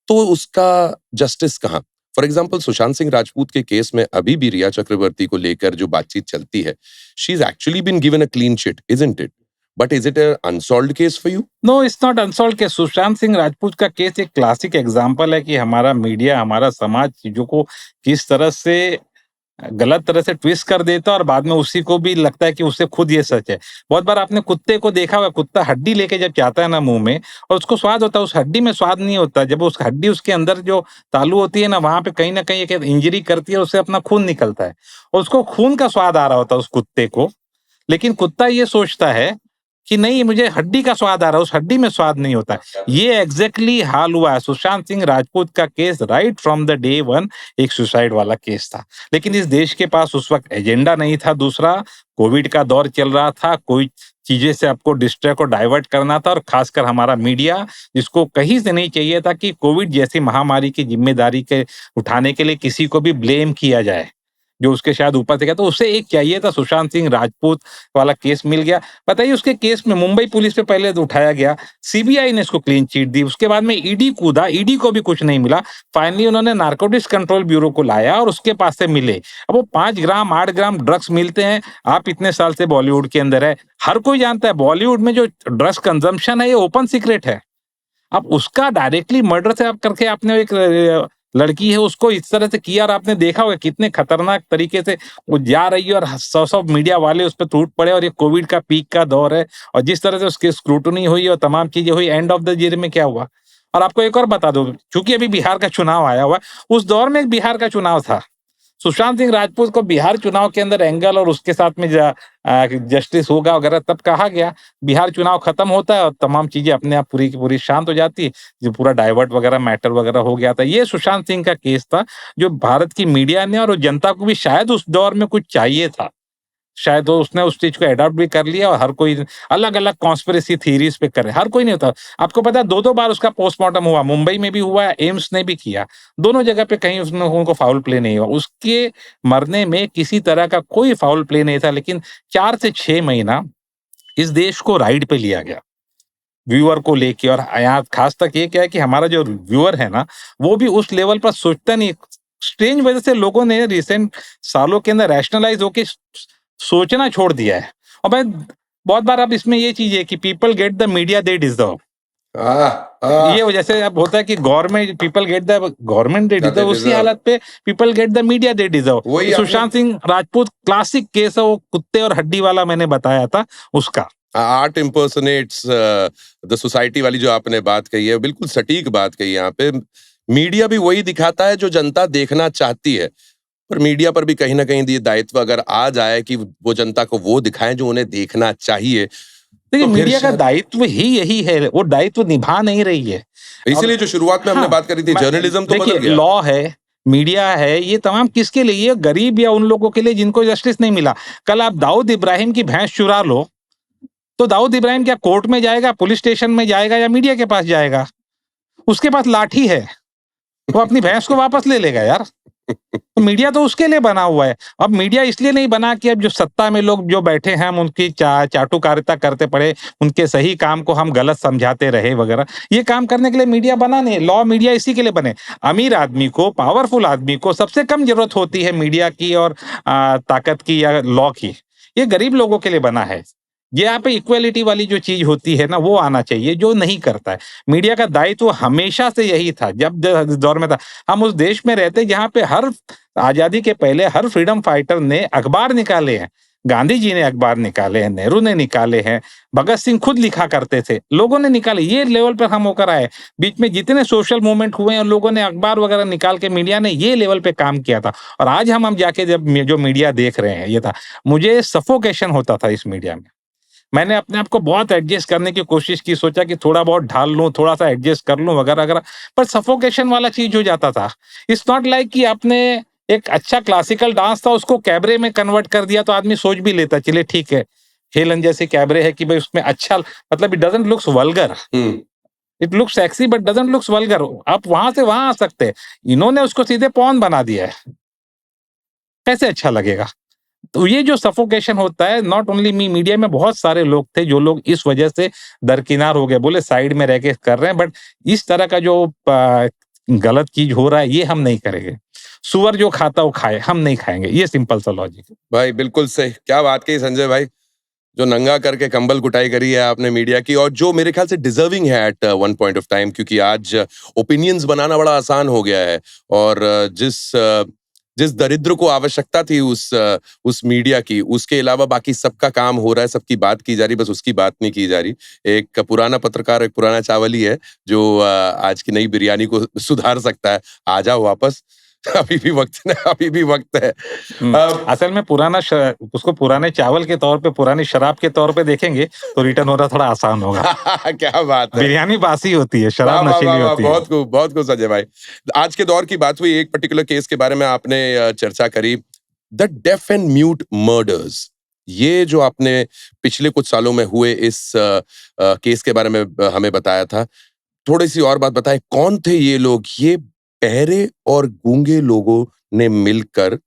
S1: तो उसका जस्टिस कहाँ? फॉर एग्जाम्पल सुशांत सिंह राजपूत के केस में अभी भी रिया चक्रवर्ती को लेकर जो बातचीत चलती है, she is actually been given a clean chit, isn't it? But is it a unsolved case for you?
S2: No, it's not unsolved case. Sushant Singh Rajput का केस एक क्लासिक एग्जाम्पल है कि हमारा मीडिया, हमारा समाज चीजों को किस तरह से गलत तरह से ट्विस्ट कर देता है और बाद में उसी को भी लगता है कि उससे खुद ये सच है। बहुत बार आपने कुत्ते को देखा होगा, कुत्ता हड्डी लेके जब जाता है ना मुंह में, और उसको स्वाद होता है, उस हड्डी में स्वाद नहीं होता। जब उस हड्डी उसके अंदर जो तालू होती है ना, वहां पे कहीं ना कहीं एक इंजरी करती है, उससे अपना खून निकलता है और उसको खून का स्वाद आ रहा होता है उस कुत्ते को। लेकिन कुत्ता ये सोचता है कि नहीं, मुझे हड्डी का स्वाद आ रहा है, उस हड्डी में स्वाद नहीं होता है। ये एग्जैक्टली हाल हुआ है सुशांत सिंह राजपूत का case. Right from the day one एक सुसाइड वाला केस था, लेकिन इस देश के पास उस वक्त एजेंडा नहीं था। दूसरा, कोविड का दौर चल रहा था, कोई चीजें से आपको डिस्ट्रैक्ट और डाइवर्ट करना था, और खासकर हमारा मीडिया, जिसको कहीं से नहीं चाहिए था कि कोविड जैसी महामारी की जिम्मेदारी के उठाने के लिए किसी को भी ब्लेम किया जाए, जो उसके शायद ऊपर से गया, तो उसे एक चाहिए था। सुशांत सिंह राजपूत वाला केस मिल गया। बताइए, उसके केस में मुंबई पुलिस पे पहले तो उठाया गया, सीबीआई ने इसको क्लीन चिट दी, उसके बाद में ईडी कूदा, ईडी को भी कुछ नहीं मिला। फाइनली उन्होंने नारकोटिक्स कंट्रोल ब्यूरो को लाया और उसके पास से मिले। अब वो 5 ग्राम 8 ग्राम ड्रग्स मिलते हैं। आप इतने साल से बॉलीवुड के अंदर है, हर कोई जानता है बॉलीवुड में जो ड्रग्स कंजम्पशन है ये ओपन सीक्रेट है। अब उसका डायरेक्टली मर्डर से आप करके आपने एक लड़की है उसको इस तरह से किया, और आपने देखा होगा कितने खतरनाक तरीके से वो जा रही है और सौ सौ मीडिया वाले उस पर टूट पड़े, और ये कोविड का पीक का दौर है, और जिस तरह से उसकी स्क्रूटनी हुई और तमाम चीजें हुई, एंड ऑफ द ईयर में क्या हुआ। और आपको एक और बता दो, चूंकि अभी बिहार का चुनाव आया हुआ है, उस दौर में एक बिहार का चुनाव था। सुशांत सिंह राजपूत को बिहार चुनाव के अंदर एंगल और उसके साथ में जस्टिस होगा वगैरह तब कहा गया। बिहार चुनाव खत्म होता है और तमाम चीजें अपने आप पूरी की पूरी शांत हो जाती है, जो पूरा डाइवर्ट वगैरह मैटर वगैरह हो गया था। ये सुशांत सिंह का केस था, जो भारत की मीडिया ने और जनता को भी शायद उस दौर में कुछ चाहिए था। शायद वो उसने उस चीज को अडॉप्ट भी कर लिया, और हर कोई अलग अलग कॉन्स्पिरेसी थीरीज पे करे, हर कोई नहीं होता। आपको पता है 2-2 बार उसका पोस्टमार्टम हुआ, मुंबई में भी हुआ, एम्स ने भी किया, दोनों जगह पे कहीं उसने उनको फाउल प्ले नहीं हुआ। उसके मरने में किसी तरह का कोई फाउल प्ले नहीं था, लेकिन 4 से 6 महीना इस देश को राइड पे लिया गया व्यूअर को लेके। और यहाँ खास तक ये क्या है कि हमारा जो व्यूअर है ना, वो भी उस लेवल पर सोचता नहीं। स्ट्रेंज वजह से लोगों ने रिसेंट सालों के अंदर रैशनलाइज होके सोचना छोड़ दिया है। और मैं बहुत बार, अब इसमें ये चीज है कि people get the media they deserve. ये जैसे अब होता है कि government, people get the government they deserve, उसी हालत पे people get the media they deserve. Sushant Singh Rajput classic case है, वो कुत्ते और हड्डी वाला मैंने बताया था उसका।
S1: आर्ट इम्पर्सनेट्स द सोसाइटी वाली जो आपने बात कही है, बिल्कुल सटीक बात कही है। यहाँ पे मीडिया भी वही दिखाता है जो जनता देखना चाहती है, पर मीडिया पर भी कहीं ना कहीं ये दायित्व अगर आ जाए कि वो जनता को वो दिखाएं जो उन्हें देखना चाहिए,
S2: देखिए, तो मीडिया का दायित्व ही यही है, वो दायित्व निभा नहीं रही है।
S1: इसीलिए जो शुरुआत में हमने बात करी थी, जर्नलिज्म तो बदल गया।
S2: लॉ है, मीडिया है, ये तमाम किसके लिए? ये गरीब या उन लोगों के लिए जिनको जस्टिस नहीं मिला। कल आप दाऊद इब्राहिम की भैंस चुरा लो, तो दाऊद इब्राहिम क्या कोर्ट में जाएगा, पुलिस स्टेशन में जाएगा, या मीडिया के पास जाएगा? उसके पास लाठी है, वो अपनी भैंस को वापस ले लेगा यार। तो मीडिया तो उसके लिए बना हुआ है। अब मीडिया इसलिए नहीं बना कि अब जो सत्ता में लोग जो बैठे हैं हम उनकी चाटुकारिता करते पड़े, उनके सही काम को हम गलत समझाते रहे वगैरह। ये काम करने के लिए मीडिया बना नहीं। लॉ मीडिया इसी के लिए बने। अमीर आदमी को, पावरफुल आदमी को सबसे कम जरूरत होती है मीडिया की और ताकत की या लॉ की। ये गरीब लोगों के लिए बना है। ये यहाँ पे इक्वेलिटी वाली जो चीज होती है ना, वो आना चाहिए, जो नहीं करता है। मीडिया का दायित्व हमेशा से यही था, जब दौर में था। हम उस देश में रहते जहाँ पे हर आजादी के पहले हर फ्रीडम फाइटर ने अखबार निकाले हैं। गांधी जी ने अखबार निकाले हैं, नेहरू ने निकाले हैं, भगत सिंह खुद लिखा करते थे, लोगों ने निकाले, ये लेवल पर हम होकर आए। बीच में जितने सोशल मूवमेंट हुए हैं लोगों ने अखबार वगैरह निकाल के, मीडिया ने ये लेवल पे काम किया था। और आज हम जाके जब जो मीडिया देख रहे हैं, ये था, मुझे सफोकेशन होता था इस मीडिया में। मैंने अपने आप को बहुत एडजस्ट करने की कोशिश की, सोचा कि थोड़ा बहुत ढाल लूं, थोड़ा सा एडजस्ट कर लूं वगैरह वगैरह, पर सफोकेशन वाला चीज हो जाता था। इट्स नॉट लाइक कि आपने एक अच्छा क्लासिकल डांस था उसको कैबरे में कन्वर्ट कर दिया तो आदमी सोच भी लेता, चलिए ठीक है, हेलन जैसे कैबरे है कि भाई उसमें अच्छा, मतलब it doesn't looks vulgar, it looks sexy but doesn't looks vulgar. आप वहां से वहां आ सकते हैं, इन्होंने उसको सीधे पॉन बना दिया है, कैसे अच्छा लगेगा? तो ये जो सफोकेशन होता है, नॉट ओनली मी, मीडिया में बहुत सारे लोग थे जो लोग इस वजह से दरकिनार हो गए, बोले साइड में रह के कर रहे हैं, बट इस तरह का जो गलत चीज हो रहा है ये हम नहीं करेंगे। सुअर जो खाता वो खाए, हम नहीं खाएंगे, ये सिंपल सा लॉजिक है।
S1: भाई बिल्कुल सही, क्या बात कही संजय भाई, जो नंगा करके कंबल कुटाई करी है आपने मीडिया की, और जो मेरे ख्याल से डिजर्विंग है at one point of time, क्योंकि आज ओपिनियंस बनाना बड़ा आसान हो गया है। और जिस दरिद्र को आवश्यकता थी उस मीडिया की, उसके अलावा बाकी सबका काम हो रहा है, सबकी बात की जा रही, बस उसकी बात नहीं की जा रही। एक पुराना पत्रकार, एक पुराना चावल ही है जो आज की नई बिरयानी को सुधार सकता है। आ जाओ वापस, अभी भी वक्त है, अभी भी वक्त है।
S2: असल में उसको पुराने चावल के तौर पे, पुरानी शराब के तौर पे देखेंगे तो रिटर्न होना थोड़ा आसान होगा।
S1: क्या बात है,
S2: बिरयानी बासी होती है, शराब नशीली होती है।
S1: बहुत कुछ संजय भाई। आज के दौर की बात हुई, एक पर्टिकुलर केस के बारे में आपने चर्चा करी, the deaf and mute murders. ये जो आपने पिछले कुछ सालों में हुए इस केस के बारे में हमें बताया था, थोड़ी सी और बात बताएं, कौन थे ये लोग? ये बहरे और गूंगे लोगों ने मिलकर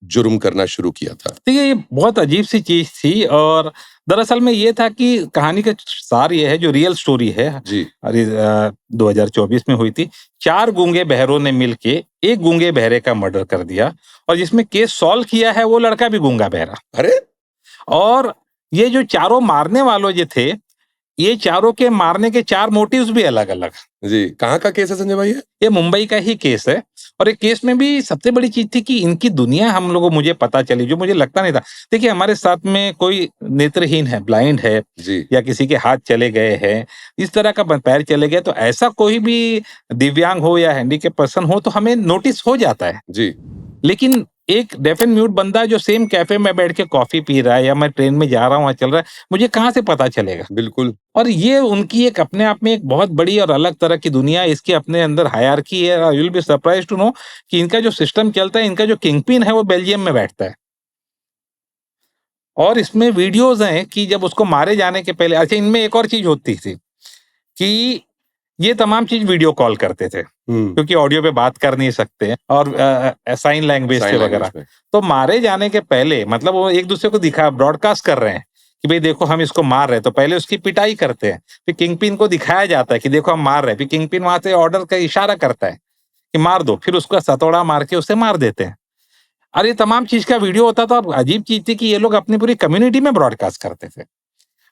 S1: जुर्म करना शुरू किया था।
S2: देखिए, ये बहुत अजीब सी चीज थी, और दरअसल में ये था कि कहानी का सार ये है, जो रियल स्टोरी है,
S1: जी।
S2: अरे 2024 में हुई थी। 4 गूंगे बहरों ने मिलके एक गूंगे बहरे का मर्डर कर दिया, और जिसमें केस सॉल्व किया है वो लड़का भी गूंगा बहरा।
S1: अरे,
S2: और ये जो चारों मारने वालों जो थे, ये चारों के मारने के 4 मोटिव्स भी अलग अलग।
S1: जी, कहाँ का केस है संजय भाई?
S2: ये मुंबई का ही केस है, और एक केस में भी सबसे बड़ी चीज थी कि इनकी दुनिया हम लोगों मुझे पता चली, जो मुझे लगता नहीं था। देखिए, हमारे साथ में कोई नेत्रहीन है, ब्लाइंड है,
S1: जी,
S2: या किसी के हाथ चले गए हैं, इस तरह का पैर चले गए, तो ऐसा कोई भी दिव्यांग हो या हैंडीकैप पर्सन हो तो हमें नोटिस हो जाता है।
S1: जी।
S2: लेकिन एक डेफ एंड म्यूट बंदा जो सेम कैफे में बैठ के कॉफी पी रहा है, या मैं ट्रेन में जा रहा हूँ, वहां चल रहा है, मुझे कहाँ से पता चलेगा?
S1: बिल्कुल।
S2: और ये उनकी एक अपने आप में एक बहुत बड़ी और अलग तरह की दुनिया है, इसके अपने अंदर हायरार्की है। You will be surprised to know कि इनका जो सिस्टम चलता है, इनका जो किंगपिन है वो बेल्जियम में बैठता है। और इसमें वीडियोज हैं कि जब उसको मारे जाने के पहले, अच्छा, इनमें एक और चीज होती थी कि ये तमाम चीज वीडियो कॉल करते थे, क्योंकि ऑडियो पे बात कर नहीं सकते हैं, और साइन लैंग्वेज से वगैरह। तो मारे जाने के पहले, मतलब वो एक दूसरे को दिखा, ब्रॉडकास्ट कर रहे हैं कि भाई देखो हम इसको मार रहे हैं, तो पहले उसकी पिटाई करते हैं, फिर किंगपिन को दिखाया जाता है कि देखो हम मार रहे हैं, फिर किंगपिन वहां से ऑर्डर का इशारा करता है कि मार दो, फिर उसका सतोड़ा मार के उसे मार देते हैं। और ये तमाम चीज का वीडियो होता था। और अजीब चीज थी कि ये लोग अपनी पूरी कम्युनिटी में ब्रॉडकास्ट करते थे,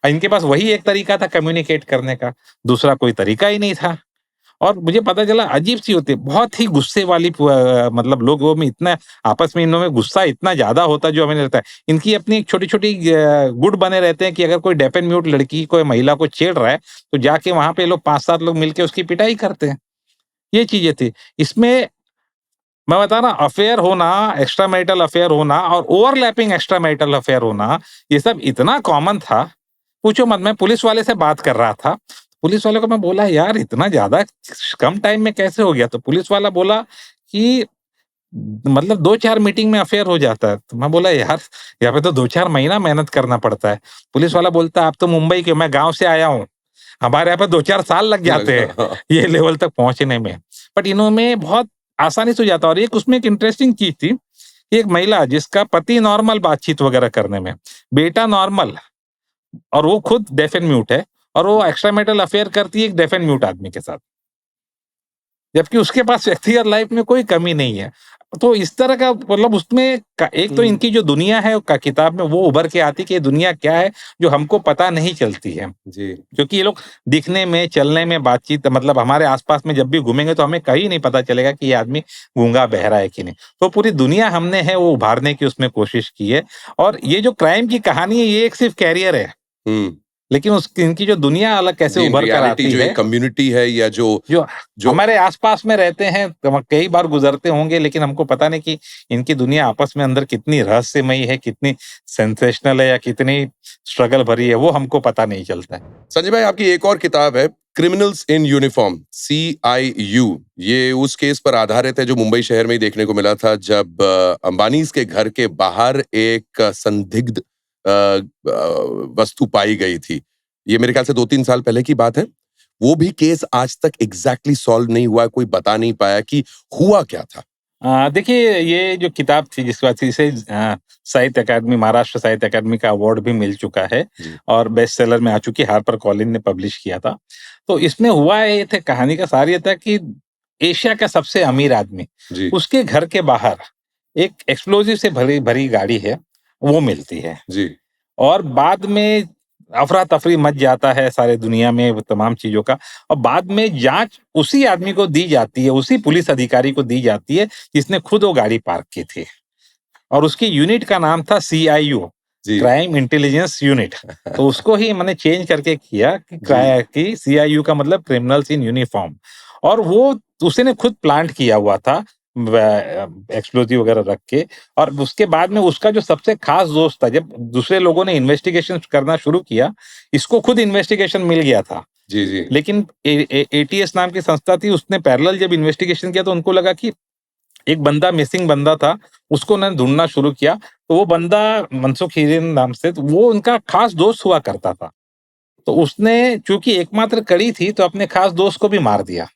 S2: और इनके पास वही एक तरीका था कम्युनिकेट करने का, दूसरा कोई तरीका ही नहीं था। और मुझे पता चला अजीब सी होती है, बहुत ही गुस्से वाली मतलब लोगों में इतना, आपस में इनमें गुस्सा इतना ज्यादा होता है, जो हमें लगता है इनकी अपनी एक छोटी छोटी गुट बने रहते हैं कि अगर कोई डेफ एंड म्यूट लड़की कोई महिला को छेड़ रहा है तो जाके वहां पे लोग 5-7 लोग मिलके उसकी पिटाई करते हैं। ये चीजें थी इसमें। मैं बता रहा, अफेयर होना, एक्स्ट्रा मैरिटल अफेयर होना और ओवरलैपिंग एक्स्ट्रा मैरिटल अफेयर होना, ये सब इतना कॉमन था, पूछो मत। मैं पुलिस वाले से बात कर रहा था, पुलिस वाले को मैं बोला, यार इतना ज्यादा कम टाइम में कैसे हो गया? तो पुलिस वाला बोला कि मतलब 2-4 मीटिंग में अफेयर हो जाता है। तो मैं बोला, यार यहाँ पे तो 2-4 महीना मेहनत करना पड़ता है। पुलिस वाला बोलता है, आप तो मुंबई के, मैं गांव से आया हूँ, हमारे यहाँ पे 2-4 साल लग जाते हैं ये लेवल तक पहुंचने में, बट इन्होंने बहुत आसानी से हो जाता। और एक उसमें एक इंटरेस्टिंग चीज थी, एक महिला जिसका पति नॉर्मल बातचीत वगैरह करने में, बेटा नॉर्मल, और वो खुद डेफ एंड म्यूट है, और वो एक्स्ट्रा मैरिटल अफेयर करती है एक डेफ एंड म्यूट आदमी के साथ, जबकि उसके पास व्यक्तिगत लाइफ में कोई कमी नहीं है। तो इस तरह का मतलब उसमें एक तो इनकी जो दुनिया है का किताब में वो उभर के आती कि ये दुनिया क्या है जो हमको पता नहीं चलती है,
S1: जी
S2: क्योंकि ये लोग दिखने में, चलने में, बातचीत मतलब हमारे आसपास में जब भी घूमेंगे तो हमें कहीं नहीं पता चलेगा कि ये आदमी गूंगा बहरा है कि नहीं। तो पूरी दुनिया हमने है वो उभारने की उसमें कोशिश की है। और ये जो क्राइम की कहानी है ये एक सिर्फ कैरियर है,
S1: हम्म
S2: लेकिन उस इनकी जो दुनिया अलग कैसे
S1: जी इन
S2: उभर कर
S1: रियलिटी
S2: आती
S1: जो
S2: है,
S1: एक कम्युनिटी है या जो
S2: जो
S1: जो
S2: हमारे आसपास में रहते हैं, कई बार गुजरते होंगे, लेकिन हमको पता नहीं कि इनकी दुनिया आपस में अंदर कितनी रहस्यमयी है, कितनी सेंसेशनल है या कितनी स्ट्रगल भरी है, वो हमको पता नहीं चलता है।
S1: संजय भाई, आपकी एक और किताब है क्रिमिनल्स इन यूनिफॉर्म, CIU। ये उस केस पर आधारित है जो मुंबई शहर में ही देखने को मिला था, जब अंबानीज के घर के बाहर एक संदिग्ध वस्तु पाई गई थी। ये मेरे ख्याल से 2-3 साल पहले की बात है। वो भी केस आज तक एग्जैक्टली सॉल्व नहीं हुआ, कोई बता नहीं पाया कि हुआ क्या था।
S2: देखिए ये जो किताब थी जिस बात से इसे साहित्य अकादमी, महाराष्ट्र साहित्य अकादमी का अवार्ड भी मिल चुका है
S1: जी
S2: और बेस्ट सेलर में आ चुकी, हार्पर कॉलिन ने पब्लिश किया था। तो इसमें हुआ ये थे, कहानी का सार ये था कि एशिया का सबसे अमीर आदमी,
S1: जी
S2: उसके घर के बाहर एक एक्सप्लोजिव से भरी भरी गाड़ी है, वो मिलती है।
S1: जी
S2: और बाद में अफरा-तफरी मच जाता है सारे दुनिया में वो तमाम चीज़ों का, और बाद में जाँच उसी आदमी को दी जाती है, उसी पुलिस अधिकारी को दी जाती है, जिसने खुद वो गाड़ी पार्क की थी। और उसकी यूनिट का नाम था CIU,
S1: जी
S2: क्राइम इंटेलिजेंस यूनिट। तो उसको ही मैंने चेंज करके किया कि
S1: जी
S2: कि CIU का मतलब क्रिमिनल्स इन यूनिफॉर्म। और वो उसने खुद प्लांट किया हुआ था एक्सप्लोजिव वगैरह रख के। और उसके बाद में उसका जो सबसे खास दोस्त था, जब दूसरे लोगों ने इन्वेस्टिगेशन करना शुरू किया, इसको खुद इन्वेस्टिगेशन मिल गया था।
S1: जी जी
S2: लेकिन ATS नाम की संस्था थी, उसने पैरेलल जब इन्वेस्टिगेशन किया तो उनको लगा कि एक बंदा मिसिंग बंदा था, उसको उन्होंने ढूँढना शुरू किया। तो वो बंदा मनसुख हिरेन नाम से, तो वो उनका खास दोस्त हुआ करता था। तो उसने चूँकि एकमात्र कड़ी थी तो अपने खास दोस्त को भी मार दिया।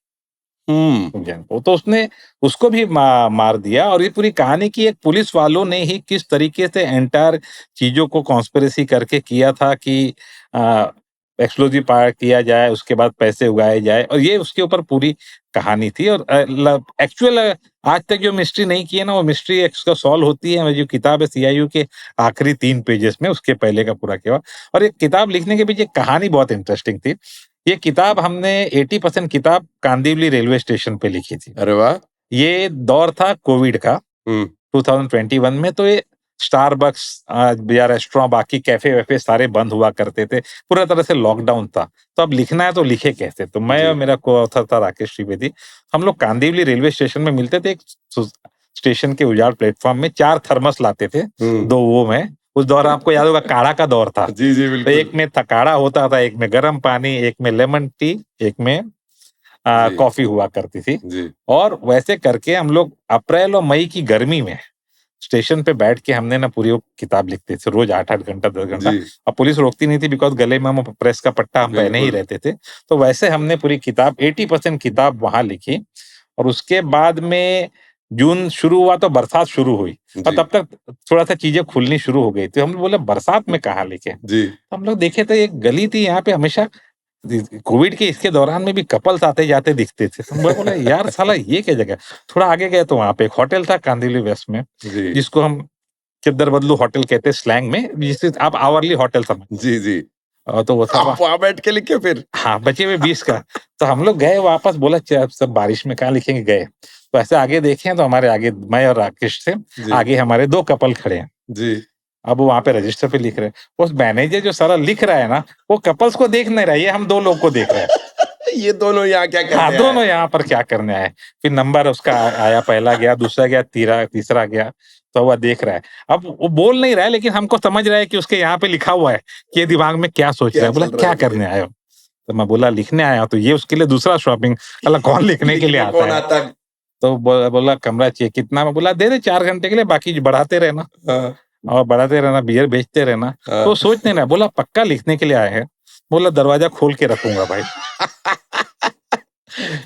S1: हम्म
S2: समझे? वो तो उसने उसको भी मार दिया। और ये पूरी कहानी की एक पुलिस वालों ने ही किस तरीके से एंटायर चीज़ों को कॉन्स्पिरेसी करके किया था कि अ, एक्सप्लोजिव फायर किया जाए, उसके बाद पैसे उगाए जाए, और ये उसके ऊपर पूरी कहानी थी। और एक्चुअल आज तक जो मिस्ट्री नहीं की है ना, वो मिस्ट्री इसका सॉल्व होती है। जो किताब है CIU के आखिरी 3 पेजेस में, उसके पहले का पूरा किया हुआ। और ये किताब लिखने के पीछे कहानी बहुत इंटरेस्टिंग थी। ये किताब हमने 80% किताब कांदिवली रेलवे स्टेशन पे लिखी थी।
S1: अरे वाह।
S2: ये दौर था कोविड का,
S1: हम्म
S2: 2021 में। तो ये स्टारबक्स या रेस्टोरेंट, बाकी कैफे-वैफे सारे बंद हुआ करते थे। पूरा तरह से लॉकडाउन था। तो अब लिखना है तो लिखे कैसे? तो मैं
S1: जी
S2: और मेरा को-ऑथर था राकेश त्रिवेदी। हम लोग कांदिवली रेलवे स्टेशन में मिलते थे। एक स्टेशन के उजाड़ प्लेटफ़ॉर्म में 4 थर्मस लाते थे।
S1: हम्म
S2: 2 वो में, उस दौरान आपको याद होगा काढ़ा का दौर था।
S1: जी जी
S2: तो
S1: बिल्कुल।
S2: एक में काढ़ा होता था, एक में गर्म पानी, एक में लेमन टी, एक में
S1: जी
S2: कॉफ़ी हुआ करती थी।
S1: जी
S2: और वैसे करके हम लोग अप्रैल और मई की गर्मी में स्टेशन पे बैठ के हमने ना पूरी वो किताब लिखते थे, रोज़ 8-8 घंटा, 10 घंटा।
S1: जी
S2: अब पुलिस रोकती नहीं थी, बिकॉज़ गले में हम प्रेस का पट्टा हम पहने ही
S1: बिल्कुल।
S2: रहते थे। तो वैसे हमने पूरी किताब 80% किताब वहाँ लिखी। और उसके बाद में जून शुरू हुआ तो बरसात शुरू हुई, और
S1: जी
S2: तब तक थोड़ा-सा चीज़ें खुलनी शुरू हो गई थी। हम बोले बरसात में कहाँ लिखें?
S1: जी
S2: हम लोग देखे तो एक गली थी यहाँ पे, हमेशा कोविड के इसके दौरान में भी कपल्स आते-जाते दिखते थे। तो मैं बोला यार साला ये क्या जगह है? थोड़ा आगे गए तो वहाँ पे एक होटल था कांदिवली वेस्ट में,
S1: जी
S2: जिसको हम चद्दर बदलू होटल कहते हैं स्लैंग में, जिसे आप आवरली होटल समझ।
S1: जी जी
S2: तो वो था
S1: आप वहां बैठ के लिखे फिर।
S2: हाँ, बचे हुए 20 का। तो हम लोग गए वापस, बोला च सब बारिश में कहाँ लिखेंगे, गए। तो ऐसे आगे देखे तो हमारे आगे मैं और राकेश थे,
S1: जी
S2: आगे हमारे 2 कपल खड़े हैं।
S1: जी
S2: अब वो वहाँ पे रजिस्टर पे लिख रहे हैं। उस मैनेजर जो साला लिख रहा है ना, वो कपल्स को देख नहीं रहा है, ये हम 2 लोग को देख रहा है।
S1: ये दोनों यहाँ क्या
S2: हाँ,
S1: करने आए।
S2: दोनों यहाँ पर क्या करने आए। फिर नंबर उसका आया, पहला गया, दूसरा गया, तीसरा गया। तो वह देख रहा है। अब वो बोल नहीं रहा है, लेकिन हमको समझ रहा है कि उसके यहाँ पे लिखा हुआ है कि ये दिमाग में क्या सोच रहा
S1: क्या
S2: है। बोला
S1: चल रहा
S2: क्या
S1: है
S2: करने
S1: इसके।
S2: आए हो? तो मैं बोला लिखने आया हूँ। तो ये उसके लिए दूसरा शॉपिंग, साला कौन लिखने के लिए
S1: लिखने
S2: आता
S1: कौन
S2: है?
S1: आता है।
S2: तो बोला कमरा चाहिए कितना? मैं बोला दे दे 4 घंटे के लिए, बाकी बढ़ाते रहना।
S1: हाँ
S2: और बढ़ाते रहना, बियर बेचते रहना। तो
S1: हाँ
S2: सोच नहीं रहा, बोला पक्का लिखने के लिए आए हैं? बोला दरवाजा खोल के रखूंगा भाई,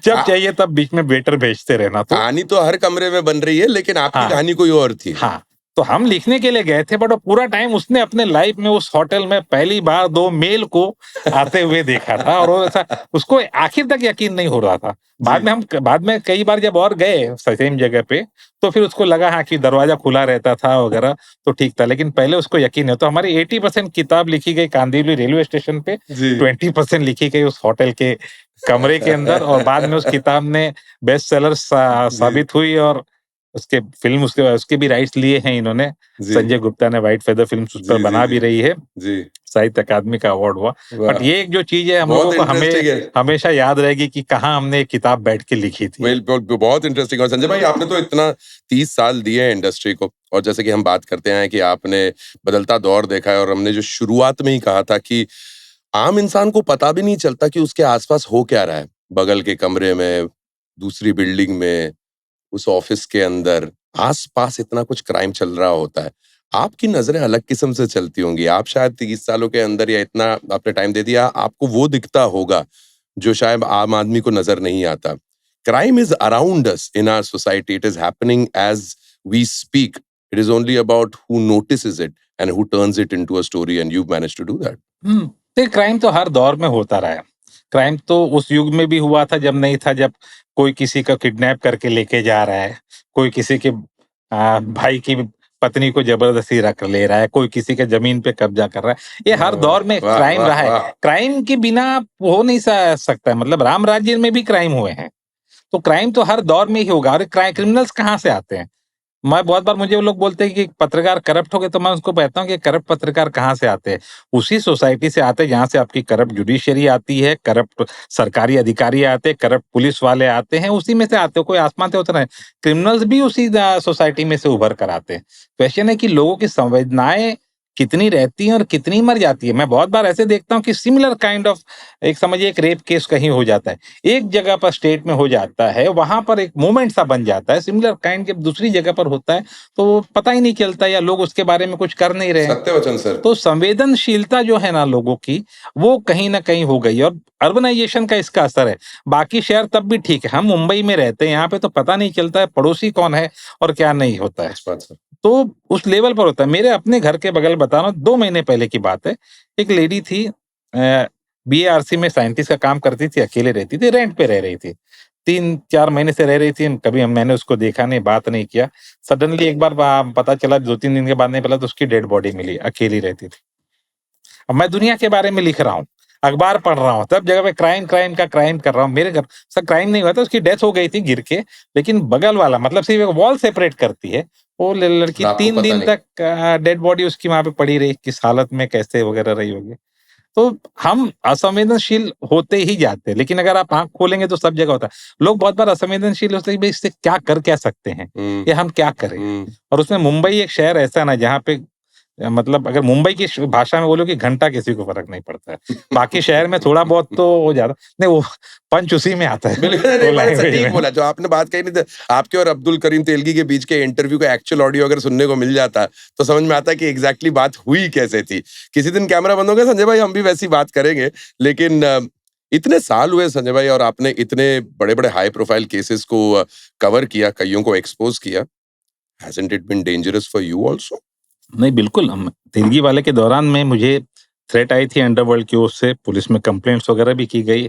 S2: जब
S1: आ-
S2: चाहिए तब बीच में वेटर भेजते रहना। तो
S1: कहानी तो हर कमरे में बन रही है, लेकिन आपकी
S2: हाँ,
S1: कहानी कोई और थी।
S2: हाँ। तो हम लिखने के लिए गए थे, बट वो पूरा टाइम उसने अपने लाइफ में उस होटल में पहली बार 2 मेल को आते हुए देखा था, और वो ऐसा उसको आखिर तक यकीन नहीं हो रहा था। बाद में कई बार जब और गए सेम जगह पे, तो फिर उसको लगा हाँ कि दरवाजा खुला रहता था वगैरह, तो ठीक था, लेकिन पहले उसको यकीन नहीं। तो हमारी 80% किताब लिखी गई कांदिवली रेलवे स्टेशन पे,
S1: जी
S2: 20% लिखी गई उस होटल के कमरे के अंदर, और बाद में उस किताब ने बेस्ट सेलर
S1: जी
S2: साबित हुई, और उसके फिल्म उसके उसके भी राइट्स लिए हैं इन्होंने।
S1: जी
S2: संजय गुप्ता ने व्हाइट फेदर फिल्म्स उस पर
S1: जी जी
S2: बना भी
S1: जी
S2: रही है,
S1: जी
S2: साहित्य अकादमी का अवार्ड हुआ। बट
S1: वाह,
S2: ये एक जो चीज है हम लोगों
S1: बहुत
S2: को
S1: इंटरेस्टिंग
S2: हमें
S1: है।
S2: हमेशा याद रहेगी कि कहाँ हमने ये किताब बैठ के लिखी थी।
S1: बहुत इंटरेस्टिंग। और संजय भाई, आपने तो इतना 30 साल दिए हैं इंडस्ट्री को, और जैसे कि हम बात करते हैं कि आपने बदलता दौर देखा है, और हमने जो शुरुआत में ही कहा था कि आम इंसान को पता भी नहीं चलता कि उसके आसपास हो क्या रहा है, बगल के कमरे में, दूसरी बिल्डिंग में, उस ऑफिस के अंदर, आस-पास इतना कुछ क्राइम चल रहा होता है। आपकी नज़रें अलग किस्म से चलती होंगी। आप शायद 30 सालों के अंदर या इतना आपने टाइम दे दिया, आपको वो दिखता होगा जो शायद आम आदमी को नज़र नहीं आता। Crime is around us in our society. It is happening as we speak. It is only about who notices it and who turns it into a story, and you've managed to do that.
S2: देखिए, crime तो हर दौर में होता रहा है। Crime तो उस युग में भी हुआ था जब नहीं था, जब कोई किसी का किडनैप करके लेके जा रहा है, कोई किसी के भाई की पत्नी को जबरदस्ती रख ले रहा है, कोई किसी के ज़मीन पे कब्ज़ा कर रहा है। ये हर
S1: वाह,
S2: दौर में
S1: वाह,
S2: क्राइम
S1: वाह,
S2: रहा है।
S1: वाह!
S2: क्राइम के बिना हो नहीं सकता है, मतलब राम राज्य में भी क्राइम हुए हैं। तो क्राइम तो हर दौर में ही होगा, और क्रिमिनल्स कहाँ से आते हैं? मैं बहुत बार मुझे वो लोग बोलते हैं कि पत्रकार करप्ट हो गए, तो मैं उसको कहता हूँ कि करप्ट पत्रकार कहाँ से आते हैं? उसी सोसाइटी से आते हैं जहाँ से आपकी करप्ट जुडिशरी आती है, करप्ट सरकारी अधिकारी आते हैं, करप्ट पुलिस वाले आते हैं, उसी में से आते हो, कोई आसमान से उतरा है। क्रिमिनल्स भी उसी सोसाइटी में से उभर कर आते हैं। क्वेश्चन है कि लोगों की संवेदनाएँ कितनी रहती हैं और कितनी मर जाती है। मैं बहुत बार ऐसे देखता हूँ कि सिमिलर काइंड ऑफ एक समझिए एक रेप केस कहीं हो जाता है। एक जगह पर स्टेट में हो जाता है, वहाँ पर एक मूवमेंट सा बन जाता है, सिमिलर काइंड जब दूसरी जगह पर होता है, तो वो पता ही नहीं चलता या लोग उसके बारे में कुछ कर नहीं रहे हैं।
S1: सत्य वचन सर।
S2: तो संवेदनशीलता जो है ना लोगों की, वो कहीं न कहीं हो गई, और अर्बनाइज़ेशन का इसका असर है। बाकी शहर तब भी ठीक है, हम मुंबई में रहते हैं, यहाँ पे तो पता नहीं चलता है पड़ोसी कौन है और क्या नहीं होता है।
S1: सच बात सर।
S2: तो उस लेवल पर होता है। मेरे अपने घर के बगल बता रहा हूँ, 2 महीने पहले की बात है। एक लेडी थी, बीएआरसी में साइंटिस्ट का काम करती थी, अकेले रहती थी, रेंट पे रह रही थी। 3-4 महीने से रह रही थी, कभी मैंने उसको देखा नहीं, बात नहीं किया। सडनली एक बार पता चला, 2-3 दिन के बाद नहीं पता, तो उसकी डेड बॉडी मिली, अकेली रहती थी। अब मैं दुनिया के बारे में लिख रहा हूँ, अखबार पढ़ रहा हूँ, तब जगह पे क्राइम कर रहा हूँ। मेरे घर सर क्राइम नहीं हुआ था, उसकी डेथ हो गई थी गिर के, लेकिन बगल वाला मतलब सिर्फ एक वॉल सेपरेट करती है, वो लड़की
S1: और आपको
S2: 3
S1: पता
S2: दिन
S1: नहीं।
S2: तक डेड बॉडी उसकी वहाँ पे पड़ी रही, किस हालत में कैसे वगैरह रही होगी। तो हम असंवेदनशील होते ही जाते हैं, लेकिन अगर आप आँख खोलेंगे तो सब जगह होता है। लोग बहुत बार असंवेदनशील होते हैं कि भई इससे क्या सकते हैं,
S1: हुँ,
S2: या हम क्या करें?
S1: हुँ।
S2: और उसमें मुंबई एक शहर ऐसा है ना जहाँ पे मतलब अगर मुंबई की भाषा में बोलो कि घंटा किसी को फर्क नहीं पड़ता है। बाकी शहर में थोड़ा बहुत तो हो जाता नहीं, वो पंच उसी में आता है।
S1: बिल्कुल, नहीं
S2: वो
S1: मैंने
S2: लैंग्वेज
S1: सटीक
S2: में।
S1: बोला। जो आपने बात कही नहीं, आपके और अब्दुल करीम तेलगी के बीच के इंटरव्यू का एक्चुअल ऑडियो अगर सुनने को मिल जाता, तो समझ में आता कि एग्जैक्टली बात हुई कैसे थी। किसी दिन कैमरा बंद हो गया संजय भाई, हम भी वैसी बात करेंगे। लेकिन इतने साल हुए संजय भाई, और आपने इतने बड़े-बड़े हाई प्रोफाइल केसेस को कवर किया, कइयों को एक्सपोज़ किया। Hasn't it been dangerous for you also?
S2: नहीं बिल्कुल, हम तेलगी वाले के दौरान में मुझे थ्रेट आई थी अंडरवर्ल्ड की ओर से, पुलिस में कंप्लेंट्स वगैरह भी की गई,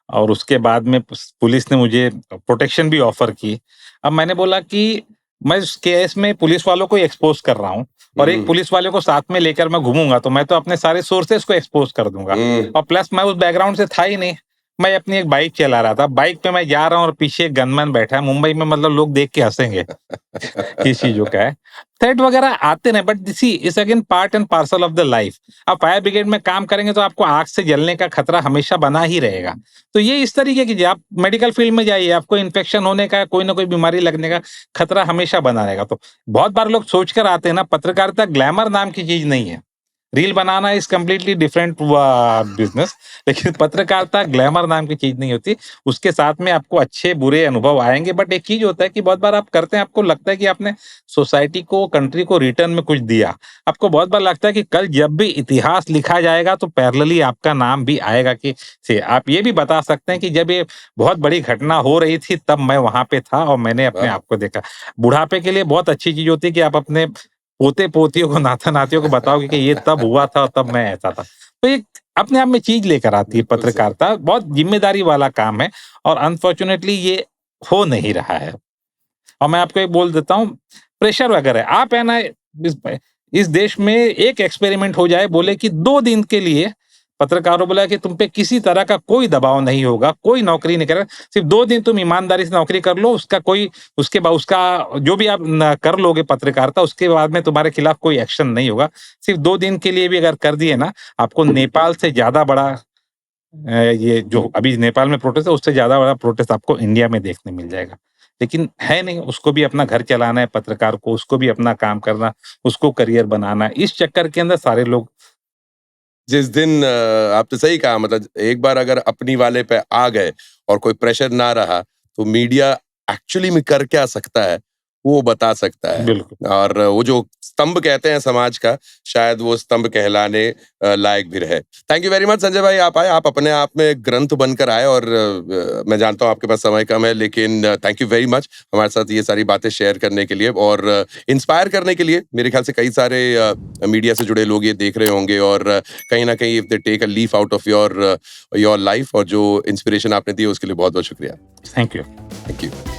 S2: और उसके बाद में पुलिस ने मुझे प्रोटेक्शन भी ऑफर की। अब मैंने बोला कि मैं इस केस में पुलिस वालों को ही एक्सपोज़ कर रहा हूँ, और एक
S1: हुँ,
S2: पुलिस वाले को साथ में लेकर मैं घूमूँगा, तो मैं तो अपने सारे सोर्सेज़ को एक्सपोज़ कर दूँगा,
S1: हुँ।
S2: और प्लस मैं उस बैकग्राउंड से था ही नहीं। मैं अपनी एक बाइक चला रहा था, बाइक पे मैं जा रहा हूँ और पीछे एक गनमैन बैठा है। मुंबई में मतलब लोग देख के हँसेंगे, किस चीज़ों का है। थ्रेट वगैरह आते रहे, but see it's again part and parcel of the life. आप फायर ब्रिगेड में काम करेंगे तो आपको आग से जलने का खतरा हमेशा बना ही रहेगा। तो ये इस तरीके की, आप मेडिकल फील्ड में जाइए, आपको इन्फेक्शन होने का, कोई ना कोई बीमारी लगने का खतरा हमेशा बना रहेगा। तो बहुत बार लोग सोच कर आते हैं ना, पत्रकारिता ग्लैमर नाम की चीज नहीं है। Reel banana is completely different business, लेकिन पत्रकारिता ग्लैमर नाम की चीज नहीं होती। उसके साथ में आपको अच्छे बुरे अनुभव आएंगे, बट एक चीज होता है कि बहुत बार आप करते हैं, आपको लगता है कि आपने सोसाइटी को, कंट्री को रिटर्न में कुछ दिया। आपको बहुत बार लगता है कि कल जब भी इतिहास लिखा जाएगा तो पैरेलली आपका नाम भी आएगा, कि से आप ये भी बता सकते हैं कि जब ये बहुत बड़ी घटना हो रही थी तब मैं वहां पे था और मैंने अपने
S1: वाह!
S2: आप को देखा। बुढ़ापे के लिए बहुत अच्छी चीज होती है कि आप अपने पोते पोतियों को, नाता नातियों को बताओगे कि ये तब हुआ था, तब मैं ऐसा था। तो ये अपने आप में चीज लेकर आती है
S1: बिल्कुल सही।
S2: पत्रकारिता। बहुत जिम्मेदारी वाला काम है और अनफॉर्चुनेटली ये हो नहीं रहा है। और मैं आपको एक बोल देता हूँ, प्रेशर वगैरह है। आप है ना, इस देश में एक एक्सपेरिमेंट हो जाए, बोले कि 2 दिन के लिए पत्रकारों बोला कि तुम पे किसी तरह का कोई दबाव नहीं होगा, कोई नौकरी नहीं करेगा, सिर्फ 2 दिन तुम ईमानदारी से नौकरी कर लो, उसका कोई, उसके बाद उसका जो भी आप कर लोगे पत्रकारिता, उसके बाद में तुम्हारे खिलाफ कोई एक्शन नहीं होगा। सिर्फ 2 दिन के लिए भी अगर कर दिए ना, आपको नेपाल से ज्यादा बड़ा ये जो अभी नेपाल में प्रोटेस्ट है, उससे ज्यादा बड़ा प्रोटेस्ट आपको इंडिया में देखने मिल जाएगा। लेकिन है नहीं, उसको भी अपना घर चलाना है पत्रकार को, उसको भी अपना काम करना, उसको करियर बनाना है। इस चक्कर के अंदर सारे लोग
S1: जिस दिन आपने सही कहा, मतलब एक बार अगर अपनी वाले पे आ गए और कोई प्रेशर ना रहा, तो मीडिया एक्चुअली में कर क्या सकता है वो बता सकता है।
S2: बिल्कुल।
S1: और वो जो स्तंभ कहते हैं समाज का, शायद वो स्तंभ कहलाने लायक भी रहे। Thank you very much Sanjay भाई, आप आए, आप अपने आप में ग्रंथ बनकर आए। और मैं जानता हूँ आपके पास समय कम है, लेकिन थैंक यू वेरी मच हमारे साथ ये सारी बातें शेयर करने के लिए और इंस्पायर करने के लिए। मेरे ख्याल से कई सारे मीडिया से जुड़े लोग ये देख रहे होंगे और कहीं ना कहीं if they take a leaf out of your life, और जो इंस्पिरेशन आपने दी उसके लिए बहुत बहुत शुक्रिया।
S2: Thank you.
S1: Thank you.